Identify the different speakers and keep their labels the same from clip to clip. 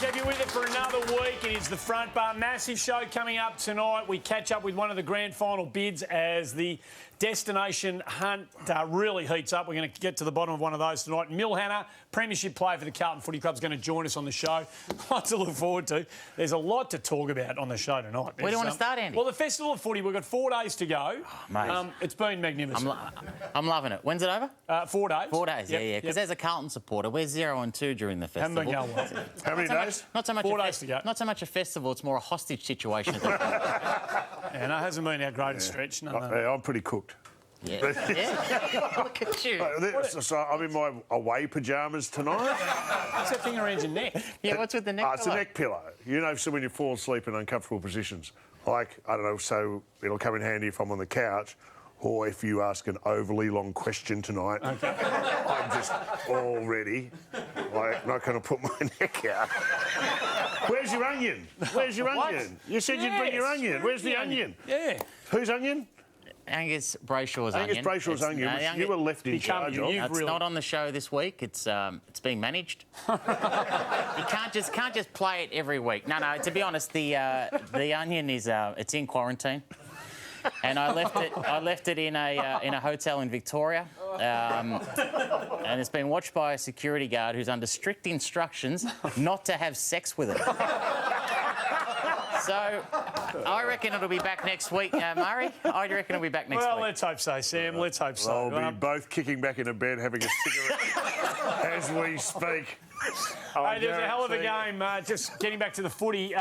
Speaker 1: to have you with us for another week. It is the Front Bar. Massive show coming up tonight. We catch up with one of the grand final bids as the destination hunt really heats up. We're going to get to the bottom of one of those tonight. Mill Hanna, premiership player for the Carlton Footy Club, is going to join us on the show. Lots to look forward to. There's a lot to talk about on the show tonight.
Speaker 2: Where do you want to start, Andy?
Speaker 1: Well, the Festival of Footy, we've got 4 days to go.
Speaker 2: Oh, mate.
Speaker 1: It's been magnificent.
Speaker 2: I'm loving it. When's it over?
Speaker 1: 4 days.
Speaker 2: 4 days, yeah. Because as a Carlton supporter, we're 0 and 2 during the festival.
Speaker 1: Haven't been going well.
Speaker 3: How many days?
Speaker 2: Not so much
Speaker 1: 4 days to go.
Speaker 2: Not so much a festival, it's more a hostage situation at the moment.
Speaker 1: Yeah, no, it hasn't been our greatest stretch. No.
Speaker 3: I'm pretty cooked.
Speaker 2: Yeah. Look at you.
Speaker 3: So I'm in my away pyjamas tonight.
Speaker 1: What's that thing around your neck?
Speaker 2: Yeah, what's with the neck?
Speaker 3: It's a neck pillow. You know, so when you fall asleep in uncomfortable positions, like, I don't know, so it'll come in handy if I'm on the couch or if you ask an overly long question tonight. Okay. I'm just already, like, not going to put my neck out. Where's your onion? Where's your onion? You said you'd bring your onion. Where's the onion?
Speaker 1: Yeah.
Speaker 3: Whose onion?
Speaker 2: Angus Brayshaw's onion.
Speaker 3: Angus Brayshaw's onion, which you were left in charge of.
Speaker 2: It's not on the show this week. It's being managed. You can't just play it every week. No. To be honest, the onion is it's in quarantine, and I left it in a hotel in Victoria, and it's been watched by a security guard who's under strict instructions not to have sex with it. So, I reckon it'll be back next week, Murray. I reckon it'll be back next week.
Speaker 1: Well, let's hope so, Sam. Let's hope so.
Speaker 3: I'll be both kicking back into bed, having a cigarette as we speak.
Speaker 1: Hey, there's a hell of a game. Just getting back to the footy.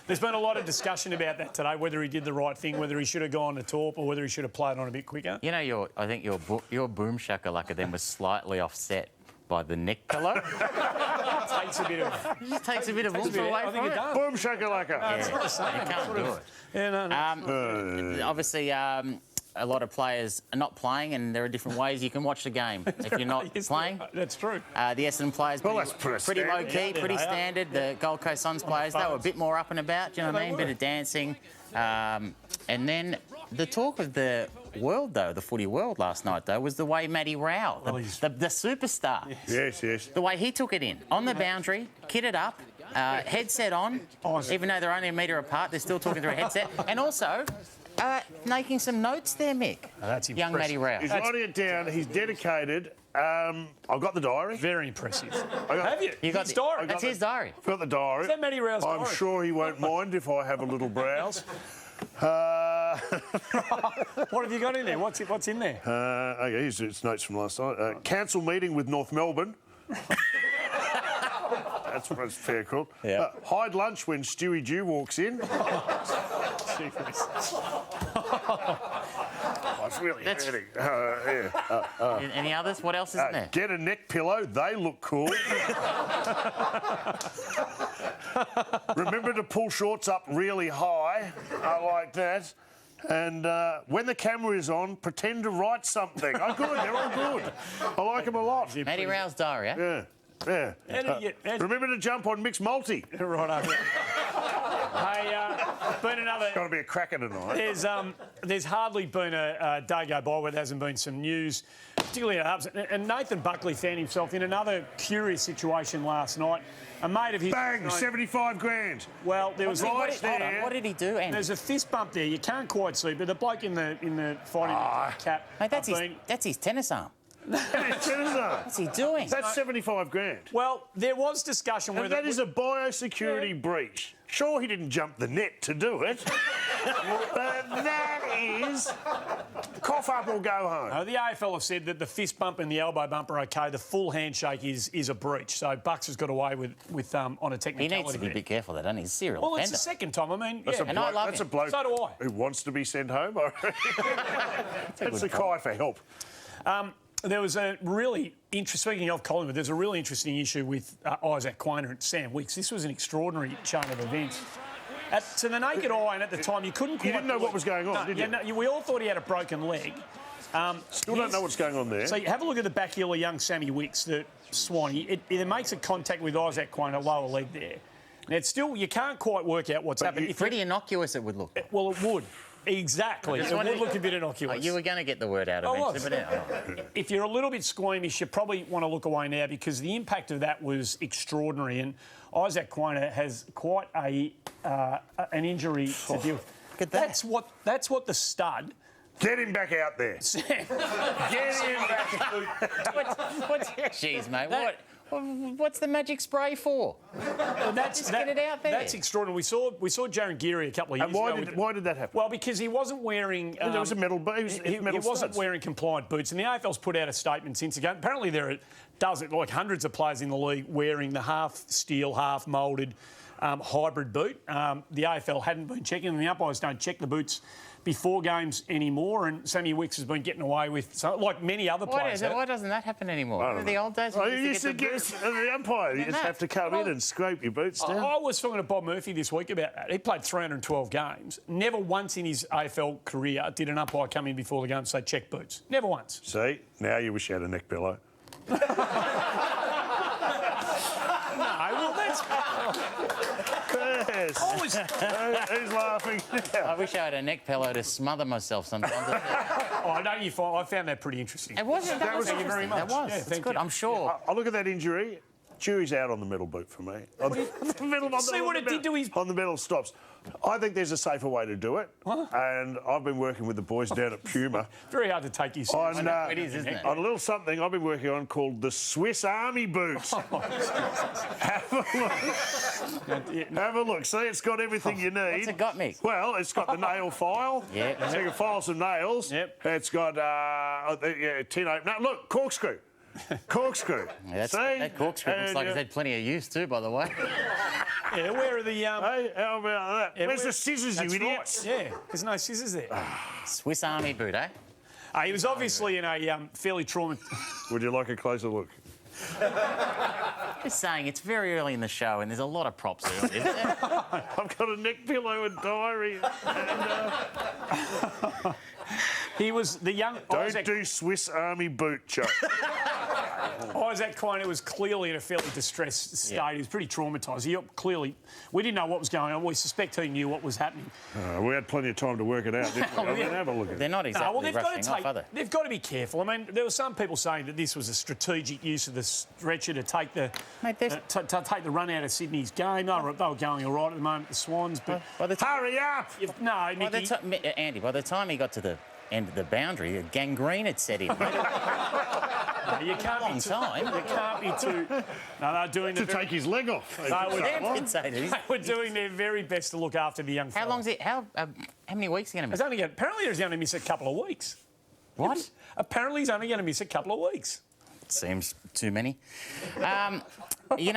Speaker 1: There's been a lot of discussion about that today, whether he did the right thing, whether he should have gone to Torp or whether he should have played on a bit quicker.
Speaker 2: You know, I think your boom shakalaka then was slightly offset by the neck pillow.
Speaker 1: Takes a bit of...
Speaker 2: It just takes a bit of oomph away from it.
Speaker 3: Boom shakalaka.
Speaker 1: It's not the same.
Speaker 2: You can't do it.
Speaker 1: Yeah, no.
Speaker 2: Obviously, a lot of players are not playing, and there are different ways you can watch the game. If you're not playing,
Speaker 1: that's true.
Speaker 2: The Essendon players pretty low key, pretty standard. The Gold Coast Suns players, they were a bit more up and about. Do you know what I mean? Bit of dancing, and then the talk of the world, though, the footy world last night, though, was the way Matty Rowell, the superstar.
Speaker 3: Yes.
Speaker 2: The way he took it in on the boundary, kitted up. Headset on, even though they're only a metre apart, they're still talking through a headset. And also, making some notes there, Mick.
Speaker 1: Oh, that's impressive.
Speaker 2: Young Matty Rowell.
Speaker 3: He's writing it down. He's dedicated. I've got the diary.
Speaker 1: Very impressive.
Speaker 3: Have
Speaker 1: you?
Speaker 2: You got
Speaker 1: his diary.
Speaker 2: That's his diary.
Speaker 3: I've got the diary.
Speaker 1: Is that Matty Rowell's
Speaker 3: I'm
Speaker 1: diary?
Speaker 3: sure he won't mind if I have a little browse.
Speaker 1: What have you got in there? What's in there?
Speaker 3: Okay, it's notes from last night. Cancel meeting with North Melbourne. That's fair call.
Speaker 2: Yeah.
Speaker 3: Hide lunch when Stewie Dew walks in. It's really hurting.
Speaker 2: Any others? What else is in there?
Speaker 3: Get a neck pillow. They look cool. Remember to pull shorts up really high. I like that. And when the camera is on, pretend to write something. Oh, good. They're all good. I like them a lot.
Speaker 2: Matty Rowell's diary, eh?
Speaker 3: Yeah. Remember to jump on mixed multi.
Speaker 1: Right over. Hey, been another...
Speaker 3: Got to be a cracker tonight.
Speaker 1: There's hardly been a day go by where there hasn't been some news, particularly at Hubs. And Nathan Buckley found himself in another curious situation last night. A mate of his...
Speaker 3: Bang! 75 grand.
Speaker 1: Well, there was...
Speaker 2: What did he do, Andy?
Speaker 1: There's a fist bump there. You can't quite see, but the bloke in the fighting cap...
Speaker 2: Mate, that's his tennis arm. What's he doing?
Speaker 3: That's 75 grand.
Speaker 1: Well, there was discussion whether...
Speaker 3: That is a biosecurity breach. Sure, he didn't jump the net to do it, but that is cough up or go home.
Speaker 1: No, the AFL have said that the fist bump and the elbow bump are okay. The full handshake is a breach. So Bucks has got away with on a technicality.
Speaker 2: He needs to be a bit careful, doesn't he? He's a serial
Speaker 1: Well,
Speaker 2: offender.
Speaker 1: it's the second time. I mean,
Speaker 3: That's
Speaker 1: yeah.
Speaker 3: that's a bloke
Speaker 1: So do I.
Speaker 3: who wants to be sent home. That's a cry for help.
Speaker 1: There was a really interesting, speaking of Collingwood, there's a really interesting issue with Isaac Quainer and Sam Wicks. This was an extraordinary chain of events. To the naked eye and at the time, you couldn't quite...
Speaker 3: You didn't know what was going on, did you?
Speaker 1: No, we all thought he had a broken leg.
Speaker 3: Still don't know what's going on there.
Speaker 1: So you have a look at the back heel of young Sammy Wicks, the Swanee. It makes a contact with Isaac Quainer, lower leg there. Now, it's still... You can't quite work out what's happened.
Speaker 2: Pretty innocuous it would look.
Speaker 1: Well, it would. Exactly. It would look a bit innocuous.
Speaker 2: You were going to get the word out eventually, but
Speaker 1: If you're a little bit squeamish, you probably want to look away now because the impact of that was extraordinary. And Isaac Quaynor has quite an injury to deal with.
Speaker 2: Look at that.
Speaker 1: That's what the stud.
Speaker 3: Get him back out there.
Speaker 1: Sam,
Speaker 3: Get him back.
Speaker 2: Jeez, mate, what's the magic spray for? Just get it out there.
Speaker 1: That's extraordinary. We saw Jaron Geary a couple of years ago.
Speaker 3: And why did that happen?
Speaker 1: Well, because he wasn't wearing.
Speaker 3: There was a metal boot.
Speaker 1: He wasn't wearing compliant boots, and the AFL's put out a statement since ago. Apparently, there are hundreds of players in the league wearing the half steel, half moulded hybrid boot. The AFL hadn't been checking them. The umpires don't check the boots before games anymore, and Sammy Wicks has been getting away with, like many other players.
Speaker 2: Why doesn't that happen anymore? Remember the old days?
Speaker 3: You used to get the umpire. You just have to come in and scrape your boots down.
Speaker 1: I was talking to Bob Murphy this week about that. He played 312 games. Never once in his AFL career did an umpire come in before the game and say, check boots. Never once.
Speaker 3: See, now you wish you had a neck pillow.
Speaker 1: No, well, that's...
Speaker 3: Yes. Who's laughing?
Speaker 2: I wish I had a neck pillow to smother myself sometimes.
Speaker 1: I found that pretty interesting.
Speaker 2: It wasn't. That was
Speaker 1: Thank you very much.
Speaker 2: That was.
Speaker 1: Yeah,
Speaker 2: It's
Speaker 1: thank
Speaker 2: good.
Speaker 1: you.
Speaker 2: I'm sure.
Speaker 3: I look at that injury. Jury's out on the metal boot for me.
Speaker 1: See what it did to his...
Speaker 3: On the metal stops. I think there's a safer way to do it. And I've been working with the boys down at Puma.
Speaker 1: Very hard to take you
Speaker 3: on,
Speaker 1: seriously.
Speaker 2: It is, isn't it?
Speaker 3: On a little something I've been working on called the Swiss Army boot. Have a look. Have a look. See, it's got everything you need.
Speaker 2: What's it got, Mick?
Speaker 3: Well, it's got the nail file.
Speaker 2: Yeah.
Speaker 3: So you can file some nails.
Speaker 1: Yep.
Speaker 3: It's got tin opener. Look, corkscrew. Corkscrew.
Speaker 2: Yeah, that corkscrew looks like it's had plenty of use too, by the way.
Speaker 1: Yeah, where are the...
Speaker 3: Hey, how about that?
Speaker 1: Yeah,
Speaker 3: Where's the scissors, you
Speaker 1: That's
Speaker 3: idiots?
Speaker 1: right. Yeah, there's no scissors there.
Speaker 2: Swiss Army boot, eh?
Speaker 1: He was obviously in a fairly
Speaker 3: Would you like a closer look?
Speaker 2: Just saying, it's very early in the show and there's a lot of props early, isn't there?
Speaker 3: I've got a neck pillow and diary.
Speaker 1: He was the young...
Speaker 3: Don't do Swiss Army boot, Joe.
Speaker 1: Isaac Quaynor was clearly in a fairly distressed state.
Speaker 2: Yeah.
Speaker 1: He was pretty traumatised. We didn't know what was going on. We suspect he knew what was happening.
Speaker 3: We had plenty of time to work it out, didn't we? I mean, have a look at
Speaker 2: They're
Speaker 3: it.
Speaker 2: not exactly rushing off, are they?
Speaker 1: They've got to be careful. I mean, there were some people saying that this was a strategic use of the stretcher to take the
Speaker 2: Mate,
Speaker 1: to take the run out of Sydney's game. They were going all right at the moment, the Swans. But
Speaker 3: Hurry up!
Speaker 2: Andy, by the time he got to the end of the boundary, a gangrene had set in.
Speaker 1: you can't
Speaker 2: Long
Speaker 1: be too,
Speaker 2: time.
Speaker 1: You can't be too. No, they're doing
Speaker 3: To take his leg off.
Speaker 1: They were doing their very best to look after the young fella.
Speaker 2: How long's it? How many weeks are you going to miss?
Speaker 1: Apparently, he's going to miss a couple of weeks.
Speaker 2: What?
Speaker 1: Apparently, he's only going to miss a couple of weeks.
Speaker 2: Seems too many. You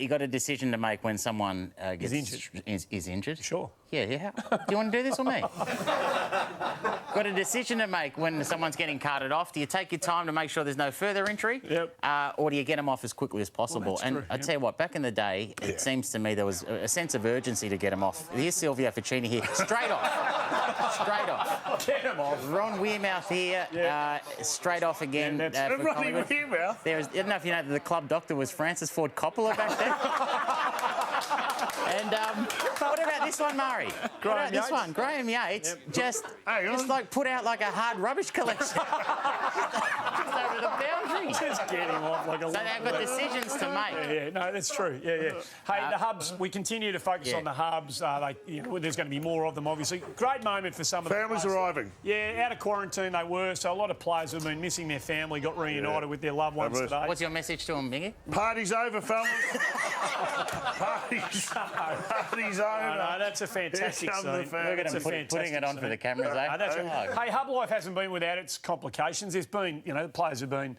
Speaker 2: got a decision to make when someone gets is injured.
Speaker 1: Sure.
Speaker 2: Yeah. Do you want to do this or me? Got a decision to make when someone's getting carted off. Do you take your time to make sure there's no further injury?
Speaker 1: Yep.
Speaker 2: Or do you get them off as quickly as possible?
Speaker 1: Well, that's
Speaker 2: and
Speaker 1: true,
Speaker 2: I tell you what, back in the day, it seems to me there was a sense of urgency to get them off. Here's Silvio Ficini here. Straight off. Straight off.
Speaker 1: Get him off.
Speaker 2: Ron Weirmouth here. Straight off again.
Speaker 1: Yeah,
Speaker 2: for
Speaker 3: Ronnie
Speaker 2: Collingwood.
Speaker 3: Weirmouth?
Speaker 2: I don't know if you know that the club doctor was Francis Ford Coppola back then. And what about this one, Murray?
Speaker 1: Graham
Speaker 2: This
Speaker 1: Yates?
Speaker 2: one, Graham Yates, just like put out like a hard rubbish collection just over the boundary.
Speaker 1: Just get him off like a...
Speaker 2: So they've got decisions to make.
Speaker 1: Yeah, no, that's true. Yeah. Hey, the hubs, we continue to focus on the hubs. There's going to be more of them, obviously. Great moment for some of the
Speaker 3: Families
Speaker 1: players.
Speaker 3: arriving.
Speaker 1: Yeah, out of quarantine they were, so a lot of players have been missing their family, got reunited with their loved ones today.
Speaker 2: What's your message to them, Bingy?
Speaker 3: Party's over, fellas. Party's over.
Speaker 1: No, that's a fantastic
Speaker 3: Here come the
Speaker 1: scene.
Speaker 3: fans.
Speaker 1: That's a
Speaker 2: Putting it on for the cameras, eh?
Speaker 1: That's right.
Speaker 2: Oh.
Speaker 1: Hey, Hub Life hasn't been without its complications. There's been, the players have been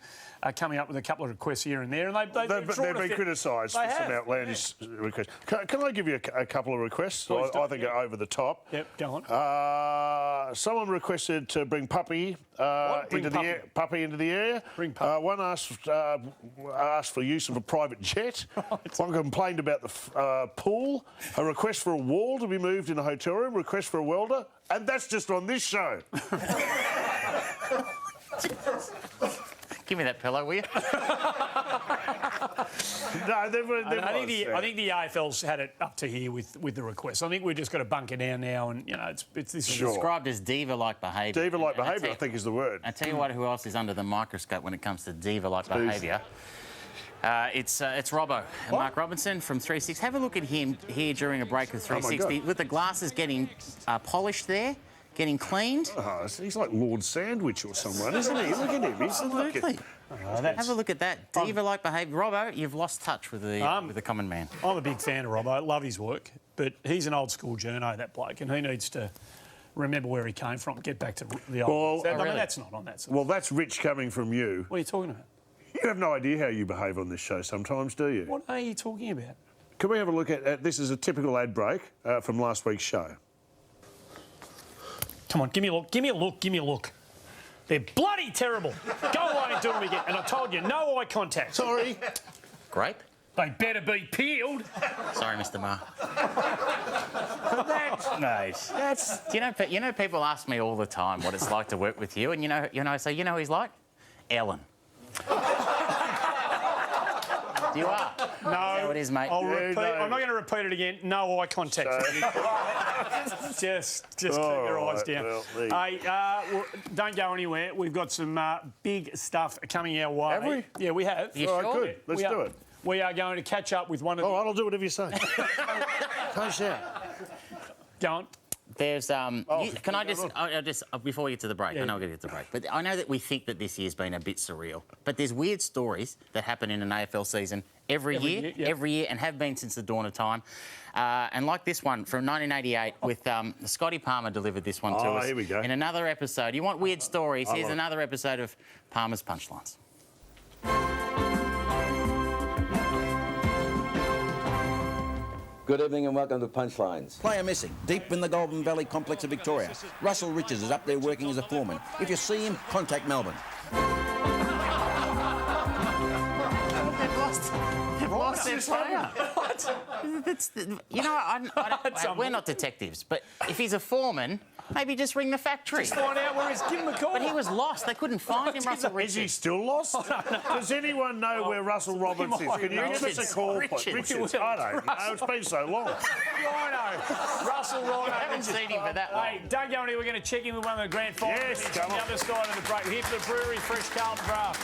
Speaker 1: coming up with a couple of requests here and there, and they've
Speaker 3: been criticised for some outlandish requests. Can I give you a couple of requests? I think are over the top.
Speaker 1: Yep, go on.
Speaker 3: Someone requested to bring Puppy into the area.
Speaker 1: Bring Puppy.
Speaker 3: One asked for use of a private jet. One complained about the pool. A request for a wall to be moved in a hotel room. Request for a welder. And that's just on this show.
Speaker 2: Give me that pillow, will you?
Speaker 3: No,
Speaker 1: I think the AFL's had it up to here with the request. I think we've just got to bunker down now, and it's this.
Speaker 3: Sure.
Speaker 2: Described as diva-like behaviour.
Speaker 3: Diva-like behaviour, I think, is the word.
Speaker 2: I tell you what, who else is under the microscope when it comes to diva-like behaviour? It's Robbo. Mark Robinson from 360. Have a look at him here during a break of 360 with the glasses getting polished there, getting cleaned.
Speaker 3: Oh, he's like Lord Sandwich or someone, isn't he? Look at him. He's
Speaker 2: Absolutely. Have a look at that. Diva-like behaviour. Robbo, you've lost touch with the common man.
Speaker 1: I'm a big fan of Robbo. I love his work, but he's an old school journo, that bloke, and he needs to remember where he came from, get back to the old...
Speaker 3: Well,
Speaker 1: I mean, that's not on that side.
Speaker 3: Well, that's rich coming from you.
Speaker 1: What are you talking about?
Speaker 3: You have no idea how you behave on this show sometimes, do you?
Speaker 1: What are you talking about?
Speaker 3: Can we have a look at this is a typical ad break from last week's show.
Speaker 1: Come on, give me a look, give me a look, give me a look. They're bloody terrible. Go away and do them again. And I told you, no eye contact.
Speaker 3: Sorry.
Speaker 2: Grape?
Speaker 1: They better be peeled.
Speaker 2: Sorry, Mr. Ma.
Speaker 3: Nice.
Speaker 2: That's... You know, people ask me all the time what it's like to work with you, and I say, you know who he's like? Ellen. You are.
Speaker 1: No.
Speaker 2: How it is, mate.
Speaker 1: I'm not going to repeat it again. No eye contact. Just keep your eyes down.
Speaker 3: Well,
Speaker 1: hey, don't go anywhere. We've got some big stuff coming our way.
Speaker 3: Have we?
Speaker 1: Yeah, we have.
Speaker 2: You
Speaker 3: All
Speaker 2: sure?
Speaker 3: right, good. Let's do it.
Speaker 1: We are going to catch up with one of
Speaker 3: All right, I'll do whatever you say. Don't shout.
Speaker 1: Go on.
Speaker 2: There's can I just before we get to the break, I know we're going to get to the break, but I know that we think that this year's been a bit surreal, but there's weird stories that happen in an AFL season every year, and have been since the dawn of time. And like this one from 1988 with Scotty Palmer delivered this one to us.
Speaker 3: Here we go.
Speaker 2: In another episode. You want weird stories? Here's another episode of Palmer's Punchlines.
Speaker 4: Good evening and welcome to Punchlines.
Speaker 5: Player missing, deep in the Golden Valley complex of Victoria. Russell Richards is up there working as a foreman. If you see him, contact Melbourne.
Speaker 2: They've lost their player. What? We're not detectives, but if he's a foreman, maybe just ring the factory.
Speaker 1: Just find out where he's. Give him a call.
Speaker 2: But he was lost. They couldn't find him, Russell Richards.
Speaker 3: Is he still lost? Does anyone know where Russell Roberts is? Can you give us a call? Richards. I don't know. It's been so long.
Speaker 1: Rhino. Russell Rhino.
Speaker 2: I haven't seen him for that long.
Speaker 1: Hey, don't go anywhere. We're going to check in with one of the grand finals.
Speaker 3: Yes,
Speaker 1: on the other side of the break. We're here for the Brewery Fresh Carlton Draft.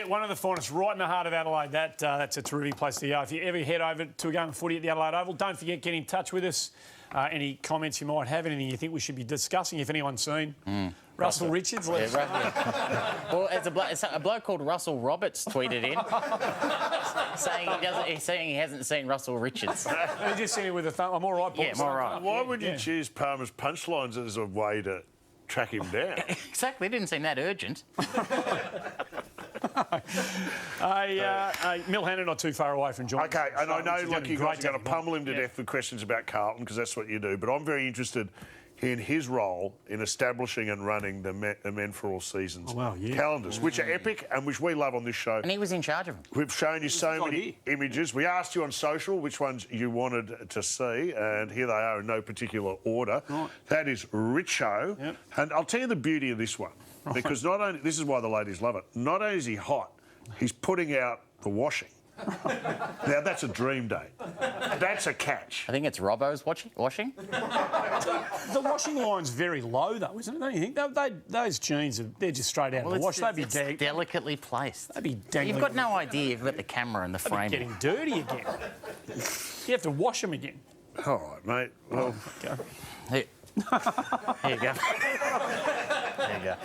Speaker 1: One of the finest, right in the heart of Adelaide. That's a terrific place to go. If you ever head over to a game of footy at the Adelaide Oval, don't forget, get in touch with us. Any comments you might have, anything you think we should be discussing, if anyone's seen Russell Richards.
Speaker 2: Well, it's a bloke called Russell Roberts tweeted in saying he hasn't seen Russell Richards.
Speaker 1: He just seen it with a thumb. I'm all right, Paul.
Speaker 2: Yeah, I'm all right.
Speaker 3: Why would you choose Palmer's Punchlines as a way to track him down?
Speaker 2: Exactly. It didn't seem that urgent.
Speaker 1: Mill Hanna not too far away from joining.
Speaker 3: Okay, and I know like you guys are going to pummel him to death with questions about Carlton because that's what you do, but I'm very interested in his role in establishing and running the Men for All Seasons calendars, which are epic and which we love on this show.
Speaker 2: And he was in charge of them.
Speaker 3: We've shown you so many images. We asked you on social which ones you wanted to see, and here they are in no particular order. Right. That is Richo. Yep. And I'll tell you the beauty of this one, because not only, this is why the ladies love it, not only is he hot, he's putting out the washing. Now, that's a dream date. That's a catch.
Speaker 2: I think it's Robbo's washing.
Speaker 1: The washing line's very low, though, isn't it? Don't you think? Those jeans, they're just straight out of the wash. They'd be
Speaker 2: delicately placed.
Speaker 1: They'd be dangling.
Speaker 2: You've got no idea. You've got the camera and the frame.
Speaker 1: Getting dirty again. You have to wash them again.
Speaker 3: All right, mate. Well,
Speaker 1: go.
Speaker 2: Here you go. There you go.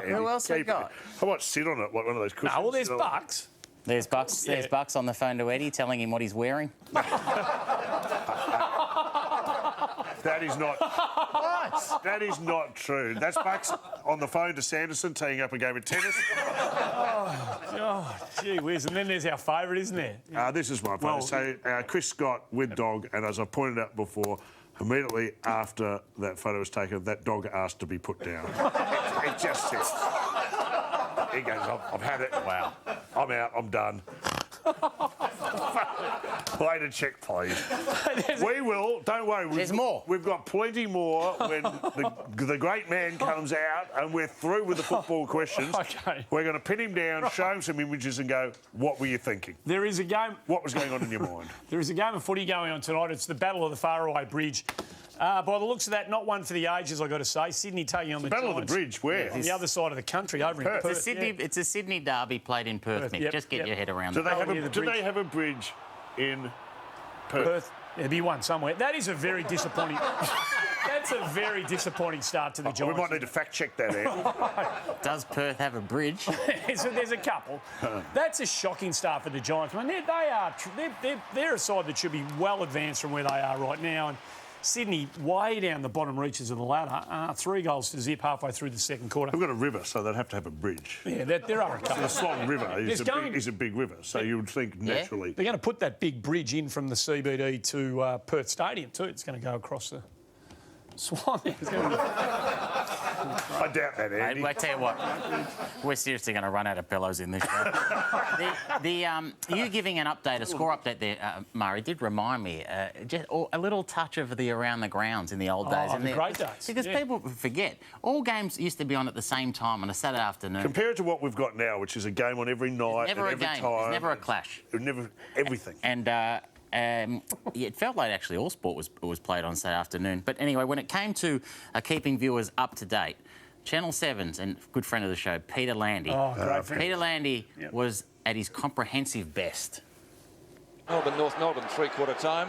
Speaker 2: Who else we got?
Speaker 3: I might sit on it like one of those cushions.
Speaker 1: No, well, there's Bucks.
Speaker 2: There's Bucks. Yeah. There's Bucks on the phone to Eddie, telling him what he's wearing.
Speaker 3: That is not. What? That is not true. That's Bucks on the phone to Sanderson, teeing up a game of tennis.
Speaker 1: Oh, gee whiz. And then there's our favourite, isn't there?
Speaker 3: This is my favourite. So, Chris Scott with Dog, and as I pointed out before, Immediately after that photo was taken, that dog asked to be put down. It just says, he goes, I've had it. Wow. I'm out. I'm done. Way to check, please. We will. Don't worry.
Speaker 2: There's more.
Speaker 3: We've got plenty more when the great man comes out and we're through with the football questions.
Speaker 1: Okay.
Speaker 3: We're going to pin him down, show him some images and go, what were you thinking?
Speaker 1: There is a game.
Speaker 3: What was going on in your mind?
Speaker 1: There is a game of footy going on tonight. It's the Battle of the Faraway Bridge. By the looks of that, not one for the ages, I've got to say. Sydney taking on the
Speaker 3: Battle
Speaker 1: Giants.
Speaker 3: of the Bridge, where?
Speaker 1: On the other side of the country, over in
Speaker 3: Perth.
Speaker 1: Perth.
Speaker 2: It's a Sydney derby played in Perth, Nick.
Speaker 1: Yep,
Speaker 2: Just get
Speaker 1: yep.
Speaker 2: your head around
Speaker 3: Do
Speaker 2: that.
Speaker 3: they have a bridge in Perth?
Speaker 1: Perth. There'll be one somewhere. That is a very disappointing... That's a very disappointing start to the
Speaker 3: We
Speaker 1: Giants.
Speaker 3: might need to fact check that out.
Speaker 2: Does Perth have a bridge?
Speaker 1: So there's a couple. That's a shocking start for the Giants. I mean, they're a side that should be well advanced from where they are right now. And Sydney, way down the bottom reaches of the ladder, 3 goals to zip halfway through the second quarter.
Speaker 3: We've got a river, so they'd have to have a bridge.
Speaker 1: Yeah, there are a couple.
Speaker 3: The Swan River is a big river, so you would think
Speaker 2: Yeah.
Speaker 3: naturally.
Speaker 1: They're going to put that big bridge in from the CBD to Perth Stadium too. It's going to go across the Swan. It's going to be...
Speaker 3: I doubt that, Andy.
Speaker 2: I tell you what, we're seriously going to run out of pillows in this show. You giving an update, a score update there, Murray, did remind me just a little touch of the around the grounds in the old days.
Speaker 1: the great days.
Speaker 2: Because
Speaker 1: Yeah.
Speaker 2: people forget, all games used to be on at the same time on a Saturday afternoon.
Speaker 3: Compare it to what we've got now, which is a game on every night
Speaker 2: Never a
Speaker 3: and every
Speaker 2: game.
Speaker 3: time.
Speaker 2: There's never a clash.
Speaker 3: Never everything.
Speaker 2: And it felt like actually all sport was played on Saturday afternoon. But anyway, when it came to keeping viewers up to date, Channel 7's and good friend of the show, Peter Landy.
Speaker 1: Oh, great friend.
Speaker 2: Peter Landy was at his comprehensive best.
Speaker 6: Melbourne, North Melbourne, three-quarter time,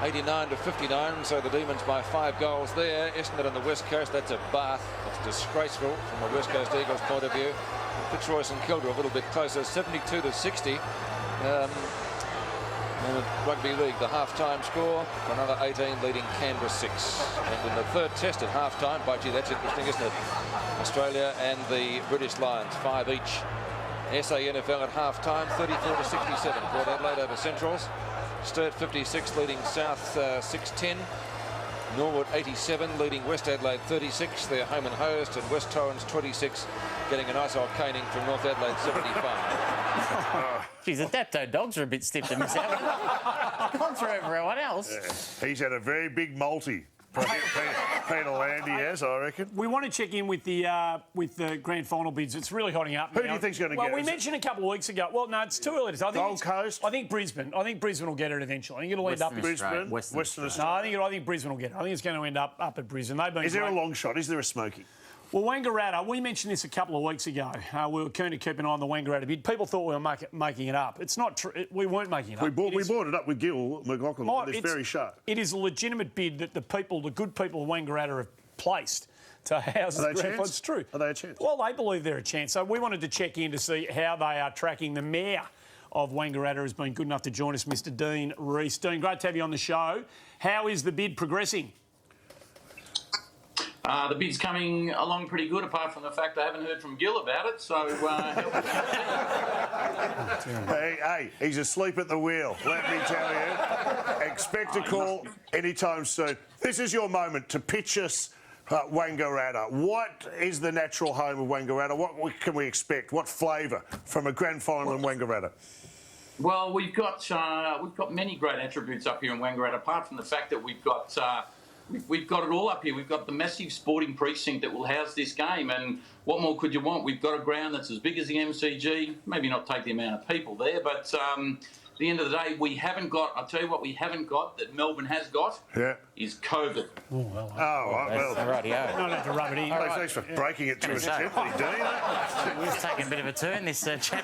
Speaker 6: 89 to 59. So the Demons by 5 goals there. Essendon on the West Coast, that's a bath. It's disgraceful from a West Coast Eagles point of view. Fitzroy St Kilda a little bit closer, 72 to 60. In the Rugby League, the half-time score for another 18 leading Canberra 6. And in the third test at half-time, by gee, that's interesting, isn't it? Australia and the British Lions, 5 each. SANFL at half-time, 34 to 67. Port Adelaide over Centrals. Sturt 56 leading South 6-10. Norwood 87 leading West Adelaide 36. They're home and hosed, and West Torrens 26 getting a nice old caning from North Adelaide 75.
Speaker 2: Geez, the Dapto dogs are a bit stiff to miss out. Gone through everyone else.
Speaker 3: Yeah. He's had a very big multi. Peter Landy has, I reckon.
Speaker 1: We want to check in with the grand final bids. It's really hotting up.
Speaker 3: Who do you think's going to
Speaker 1: Well,
Speaker 3: get
Speaker 1: we
Speaker 3: it?
Speaker 1: mentioned a couple of weeks ago. Well, no, it's too early to say. I think
Speaker 3: Gold Coast?
Speaker 1: I think Brisbane. I think Brisbane will get it eventually. I think it'll end up.
Speaker 3: Brisbane,
Speaker 2: Western
Speaker 3: Western
Speaker 1: No,
Speaker 3: Australia.
Speaker 1: I think Brisbane will get it. I think it's going to end up at Brisbane. They've been.
Speaker 3: Is there a
Speaker 1: great.
Speaker 3: long shot? Is there a smoky?
Speaker 1: Well, Wangaratta, we mentioned this a couple of weeks ago. We were keen to keep an eye on the Wangaratta bid. People thought we were making it up. It's not true. We weren't making it up.
Speaker 3: We bought it up with Gil McLaughlin. It's very sharp.
Speaker 1: It is a legitimate bid that the good people of Wangaratta have placed to house the
Speaker 3: Are they a
Speaker 1: grand final.
Speaker 3: chance?
Speaker 1: It's true.
Speaker 3: Are they a chance?
Speaker 1: Well, they believe they're a chance. So we wanted to check in to see how they are tracking. The mayor of Wangaratta has been good enough to join us, Mr. Dean Rees. Dean, great to have you on the show. How is the bid progressing?
Speaker 7: The bid's coming along pretty good, apart from the fact I haven't heard from Gil about it. So,
Speaker 3: Hey, he's asleep at the wheel. Let me tell you. Expect a call anytime soon. This is your moment to pitch us Wangaratta. What is the natural home of Wangaratta? What can we expect? What flavour from a grand final in Wangaratta?
Speaker 7: well, we've got many great attributes up here in Wangaratta. Apart from the fact that we've got it all up here. We've got the massive sporting precinct that will house this game, and what more could you want? We've got a ground that's as big as the MCG. Maybe not take the amount of people there, but at the end of the day, we haven't got. I'll tell you what, we haven't got that Melbourne has got.
Speaker 3: Yeah.
Speaker 7: Is COVID.
Speaker 3: Well,
Speaker 2: Rightio.
Speaker 1: Not have to rub it in.
Speaker 3: thanks for breaking it to us gently, Dean.
Speaker 2: We've taken a bit of a turn, this chap.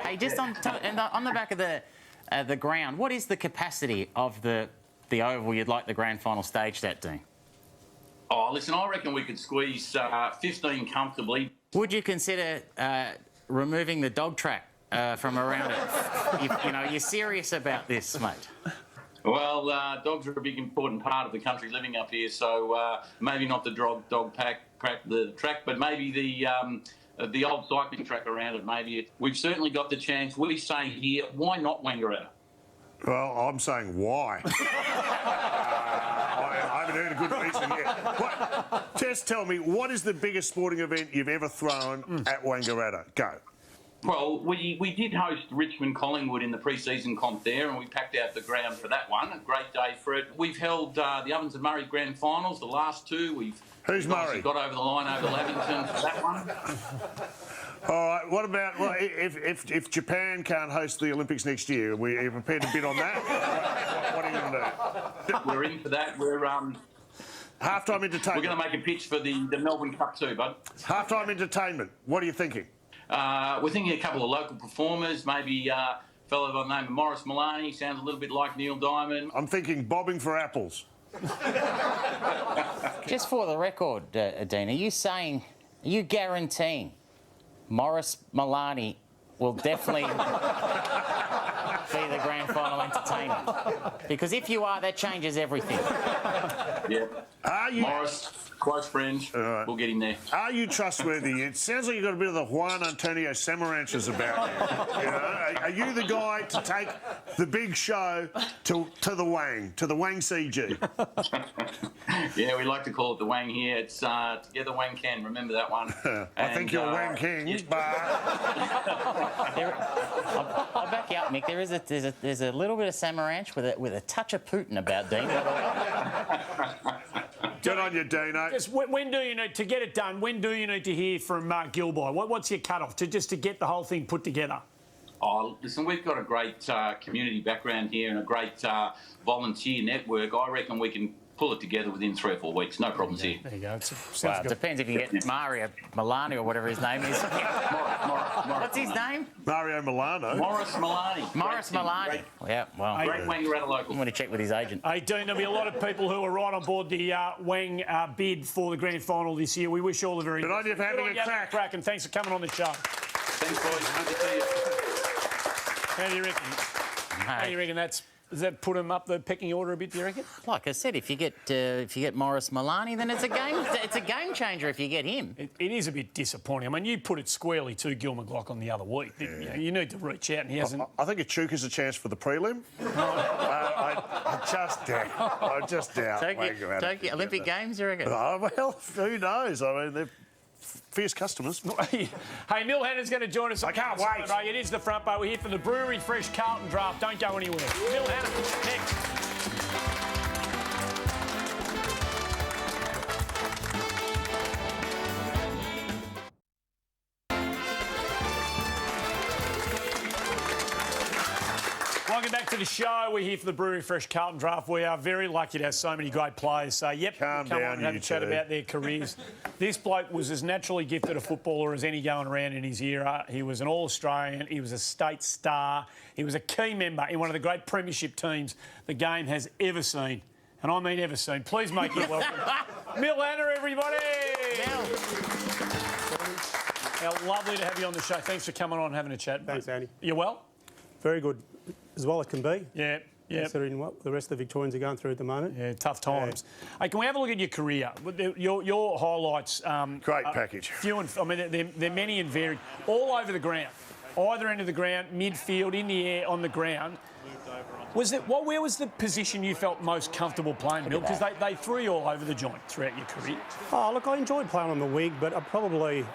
Speaker 2: Hey, just on the back of the ground, what is the capacity of the oval you'd like the grand final staged at, Dean?
Speaker 7: Oh, listen, I reckon we could squeeze 15 comfortably.
Speaker 2: Would you consider removing the dog track from around it? You're serious about this, mate?
Speaker 7: Well, dogs are a big important part of the country living up here, so maybe not the dog pack the track, but maybe the old cycling track around it. Maybe we've certainly got the chance. We say here, why not Wangaratta?
Speaker 3: Well, I'm saying why. Just tell me, what is the biggest sporting event you've ever thrown at Wangaratta? Go.
Speaker 7: Well, we did host Richmond Collingwood in the pre-season comp there, and we packed out the ground for that one. A great day for it. We've held the Ovens and Murray Grand Finals, the last two.
Speaker 3: Who's
Speaker 7: we've
Speaker 3: Murray?
Speaker 7: got over the line over Lavington for that one.
Speaker 3: All right, what about if Japan can't host the Olympics next year? Are you prepared to bid on that? What are you going to do?
Speaker 7: We're in for that. We're
Speaker 3: Halftime entertainment.
Speaker 7: going to make a pitch for the Melbourne Cup too, bud.
Speaker 3: Halftime entertainment. What are you thinking?
Speaker 7: We're thinking a couple of local performers, maybe a fellow by the name of Morris Maloney, sounds a little bit like Neil Diamond.
Speaker 3: I'm thinking bobbing for apples.
Speaker 2: Just for the record, Dean, are you guaranteeing Morris Maloney will definitely be the grand final entertainment? Because if you are, that changes everything.
Speaker 7: Yeah.
Speaker 3: Are you?
Speaker 7: Morris, close friends.
Speaker 3: right.
Speaker 7: We'll get him there.
Speaker 3: Are you trustworthy? It sounds like you've got a bit of the Juan Antonio Samaranches about you. You know? Are you the guy to take the big show to the Wang CG?
Speaker 7: Yeah, we like to call it the Wang here. It's Together Wang Can. Remember that one?
Speaker 3: I think you're Wang King, but...
Speaker 2: I'll back you up, Mick. There's a little bit of Samaranch with a touch of Putin about Dean.
Speaker 3: Good on you, Dino.
Speaker 1: Just when do you need to get it done? When do you need to hear from Mark Gilboy? What's your cut-off to get the whole thing put together?
Speaker 7: Oh, listen, we've got a great community background here and a great volunteer network. I reckon we can pull it together within 3 or 4 weeks. No problems here.
Speaker 1: There you go.
Speaker 2: Well, it depends if you get Mario Milani or whatever his name is. What's his name?
Speaker 3: Mario Milano.
Speaker 7: Morris Maloney.
Speaker 2: Morris Maloney. Yeah, well,
Speaker 7: Great Wangaratta local.
Speaker 2: I'm going to check with his agent.
Speaker 1: Hey, Dean, there'll be a lot of people who are right on board the Wang bid for the grand final this year. We wish you all the very
Speaker 3: Good on you for having a crack.
Speaker 1: And thanks for coming on the show.
Speaker 7: Thanks, boys. Good to see you.
Speaker 1: How do you reckon? How do you reckon does that put him up the pecking order a bit, do you reckon?
Speaker 2: Like I said, if you get Morris Maloney, then it's a game changer if you get him.
Speaker 1: It is a bit disappointing. I mean, you put it squarely to Gil McLachlan the other week, didn't you? You need to reach out, and he hasn't.
Speaker 3: I think Echuka's a chance for the prelim. I just doubt.
Speaker 2: Tokyo Olympic Games, you reckon?
Speaker 3: Oh, well, who knows? I mean, they're fierce customers.
Speaker 1: Hey, Mill Hannah's going to join us.
Speaker 3: I can't wait.
Speaker 1: It is the front bar. We're here for the Brewery Fresh Carlton draft. Don't go anywhere. Mill Hannah, next. Welcome back to the show. We're here for the Brewery Fresh Carlton draft. We are very lucky to have so many great players. So,
Speaker 3: Calm
Speaker 1: come
Speaker 3: down,
Speaker 1: on and have
Speaker 3: you
Speaker 1: a chat
Speaker 3: two.
Speaker 1: about their careers. This bloke was as naturally gifted a footballer as any going around in his era. He was an All-Australian. He was a state star. He was a key member in one of the great premiership teams the game has ever seen. And I mean ever seen. Please make it welcome. Mill Hannah, everybody! How lovely to have you on the show. Thanks for coming on and having a chat.
Speaker 8: Thanks, Andy.
Speaker 1: You well?
Speaker 8: Very good, as well as can be.
Speaker 1: Yeah.
Speaker 8: Considering what the rest of the Victorians are going through at the moment.
Speaker 1: Yeah, tough times. Hey, can we have a look at your career? Your highlights.
Speaker 3: Great package.
Speaker 1: They're many and varied. All over the ground. Either end of the ground, midfield, in the air, on the ground. Where was the position you felt most comfortable playing, Mill? Because they threw you all over the joint throughout your career.
Speaker 8: Oh, look, I enjoyed playing on the wing, but I probably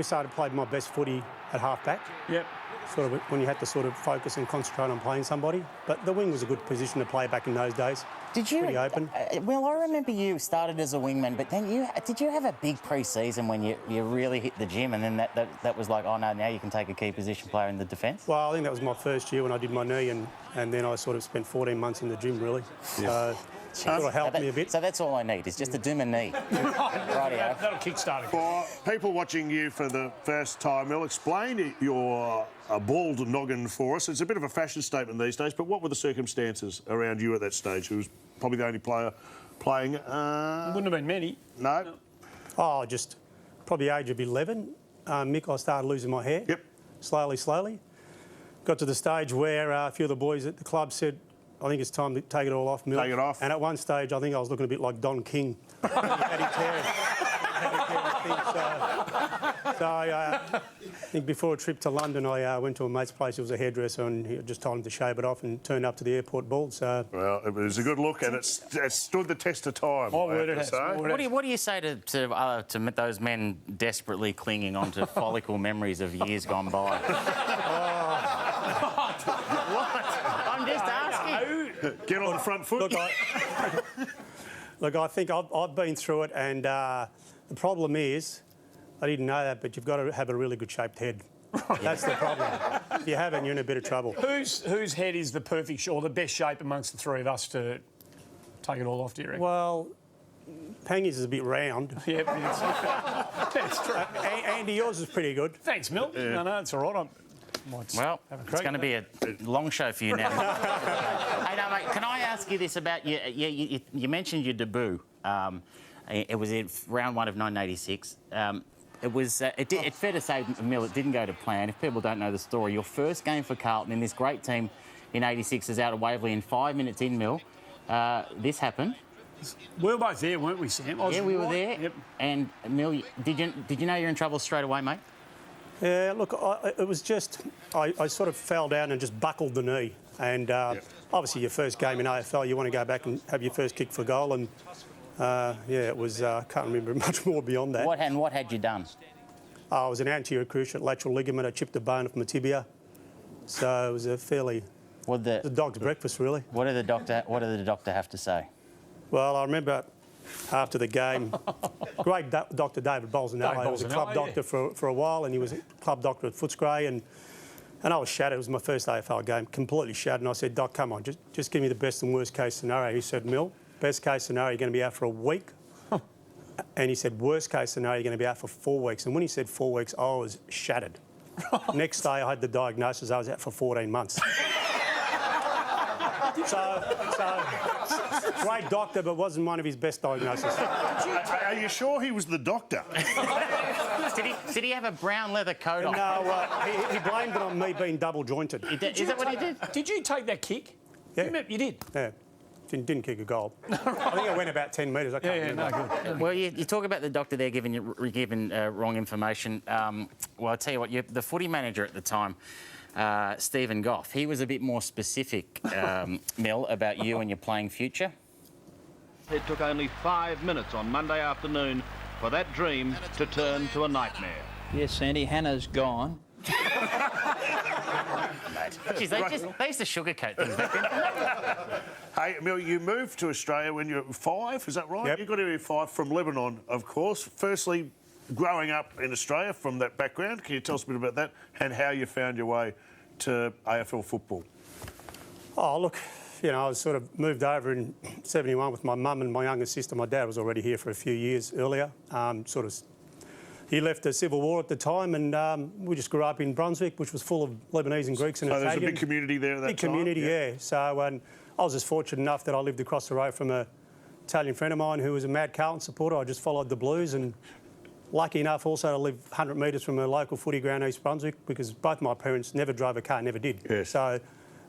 Speaker 8: started playing my best footy at half-back.
Speaker 1: Yep.
Speaker 8: Sort of when you had to sort of focus and concentrate on playing somebody. But the wing was a good position to play back in those days.
Speaker 2: Did you?
Speaker 8: Pretty open.
Speaker 2: Well, I remember you started as a wingman, but then did you have a big pre-season when you really hit the gym, and then that was like, oh no, now you can take a key position player in the defence?
Speaker 8: Well, I think that was my first year when I did my knee, and then I sort of spent 14 months in the gym, really.
Speaker 3: Yeah.
Speaker 8: So sort of helped me a bit.
Speaker 2: So that's all I need, is just to do my knee. Rightio.
Speaker 1: That'll kickstart it.
Speaker 3: For people watching you for the first time, Mill, explain your bald noggin for us. It's a bit of a fashion statement these days, but what were the circumstances around you at that stage? Who was probably the only player playing?
Speaker 1: Wouldn't have been many.
Speaker 3: No.
Speaker 8: Oh, just probably age of 11. Mick, I started losing my hair.
Speaker 3: Yep.
Speaker 8: Slowly. Got to the stage where a few of the boys at the club said, I think it's time to take it all off, Mill.
Speaker 3: Take it off.
Speaker 8: And at one stage, I think I was looking a bit like Don King. He had his hair. So I think before a trip to London, I went to a mate's place. It was a hairdresser, and he just told him to shave it off and turned up to the airport bald. So
Speaker 3: Well, it was a good look, and it stood the test of time.
Speaker 1: My
Speaker 3: I
Speaker 1: word,
Speaker 3: have
Speaker 1: it
Speaker 3: to
Speaker 1: has.
Speaker 3: say.
Speaker 1: My word.
Speaker 2: What do you say to those men desperately clinging onto follicle memories of years gone by? What? I'm just asking.
Speaker 3: Get on the front foot.
Speaker 8: Look, I think I've been through it, and the problem is, I didn't know that, but you've got to have a really good shaped head. That's the problem. If you haven't, you're in a bit of trouble.
Speaker 1: Whose head is the perfect or the best shape amongst the three of us to take it all off, do you reckon?
Speaker 8: Well, Pangy's is a bit round.
Speaker 1: Yeah, that's true.
Speaker 8: Andy, yours is pretty good.
Speaker 1: Thanks, Mill. No, it's all right.
Speaker 2: Well, it's going to be a long show for you now. Hey, no, mate, can I ask you this about you mentioned your debut. It was in round 1 of 1986. It's fair to say, Mill, it didn't go to plan. If people don't know the story, your first game for Carlton in this great team in 86 is out of Waverley in 5 minutes in, Mill. This happened.
Speaker 1: We were both there, weren't we, Sam?
Speaker 2: Yeah, we were there.
Speaker 1: Yep.
Speaker 2: And Mill, did you know you're in trouble straight away, mate?
Speaker 8: Yeah, look, it was just... I sort of fell down and just buckled the knee. And obviously your first game in AFL, you want to go back and have your first kick for goal. And, it was... can't remember much more beyond that.
Speaker 2: What had you done?
Speaker 8: I was an anterior cruciate lateral ligament. I chipped a bone off my tibia. So it was a fairly... the dog's breakfast, really.
Speaker 2: What did the doctor have to say?
Speaker 8: Well, I remember after the game, great Dr. David Bolsonaro. He was a club doctor for a while, and he was a club doctor at Footscray, and I was shattered. It was my first AFL game, completely shattered. And I said, Doc, come on, just give me the best and worst case scenario. He said, Mill, best case scenario, you're going to be out for a week. And he said, worst case scenario, you're going to be out for 4 weeks. And when he said 4 weeks, I was shattered. Next day, I had the diagnosis. I was out for 14 months. So, great doctor, but wasn't one of his best diagnoses.
Speaker 3: Are you sure he was the doctor?
Speaker 2: Did he have a brown leather coat on?
Speaker 8: No, he blamed it on me being double jointed.
Speaker 2: Is that what he did?
Speaker 1: Did you take that kick?
Speaker 8: Yeah.
Speaker 1: You did?
Speaker 8: Yeah. Didn't kick a goal. I think I went about 10 metres. I can't remember.
Speaker 1: No, good.
Speaker 2: Well, you talk about the doctor there giving wrong information. Well, I'll tell you what, the footy manager at the time, Stephen Goff, he was a bit more specific, Mill, about you and your playing future.
Speaker 9: It took only 5 minutes on Monday afternoon for that dream to turn to a nightmare.
Speaker 10: Yes, Sandy, Hannah's gone.
Speaker 2: Jeez, they used to sugarcoat things back then.
Speaker 3: Hey, Mill, you moved to Australia when you were 5, is that right?
Speaker 8: Yep.
Speaker 3: You got here at 5 from Lebanon, of course. Firstly, growing up in Australia from that background, can you tell us a bit about that and how you found your way to AFL football?
Speaker 8: Oh, look, I was sort of moved over in 71 with my mum and my younger sister. My dad was already here for a few years earlier. He left the Civil War at the time, and we just grew up in Brunswick, which was full of Lebanese and Greeks and Italians.
Speaker 3: So there's a big community there at that time?
Speaker 8: Big community, yeah. So I was just fortunate enough that I lived across the road from an Italian friend of mine who was a mad Carlton supporter. I just followed the Blues, and lucky enough also to live 100 metres from a local footy ground, East Brunswick, because both my parents never drove a car, never did.
Speaker 3: Yes.
Speaker 8: So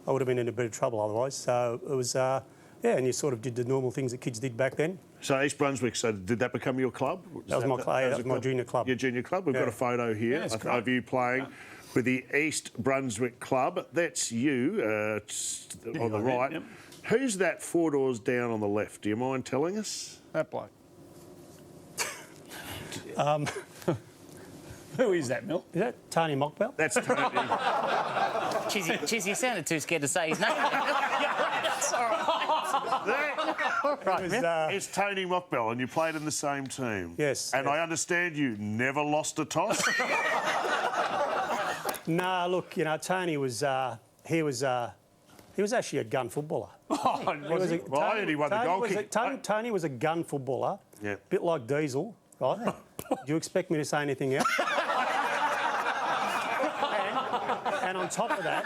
Speaker 8: I would have been in a bit of trouble otherwise. So it was, and you sort of did the normal things that kids did back then.
Speaker 3: So East Brunswick, so did that become your club?
Speaker 8: That was my junior club.
Speaker 3: Your junior club? We've got a photo here of you playing with the East Brunswick club. That's you on the right.
Speaker 1: Yep.
Speaker 3: Who's that 4 doors down on the left? Do you mind telling us?
Speaker 1: That bloke. Who is that, Mill?
Speaker 8: Is that Tony Mockbell?
Speaker 3: That's Tony.
Speaker 2: Jeez, you sounded too scared to say his name. That's all right.
Speaker 3: It's Tony Mockbell, and you played in the same team.
Speaker 8: Yes.
Speaker 3: And I understand you never lost a toss.
Speaker 8: No, look, Tony was he was actually a gun footballer.
Speaker 3: Well, I heard he won the goal kick.
Speaker 8: Tony was a gun footballer,
Speaker 3: Yeah.
Speaker 8: bit like Diesel, right? Do you expect me to say anything else? and on top of that,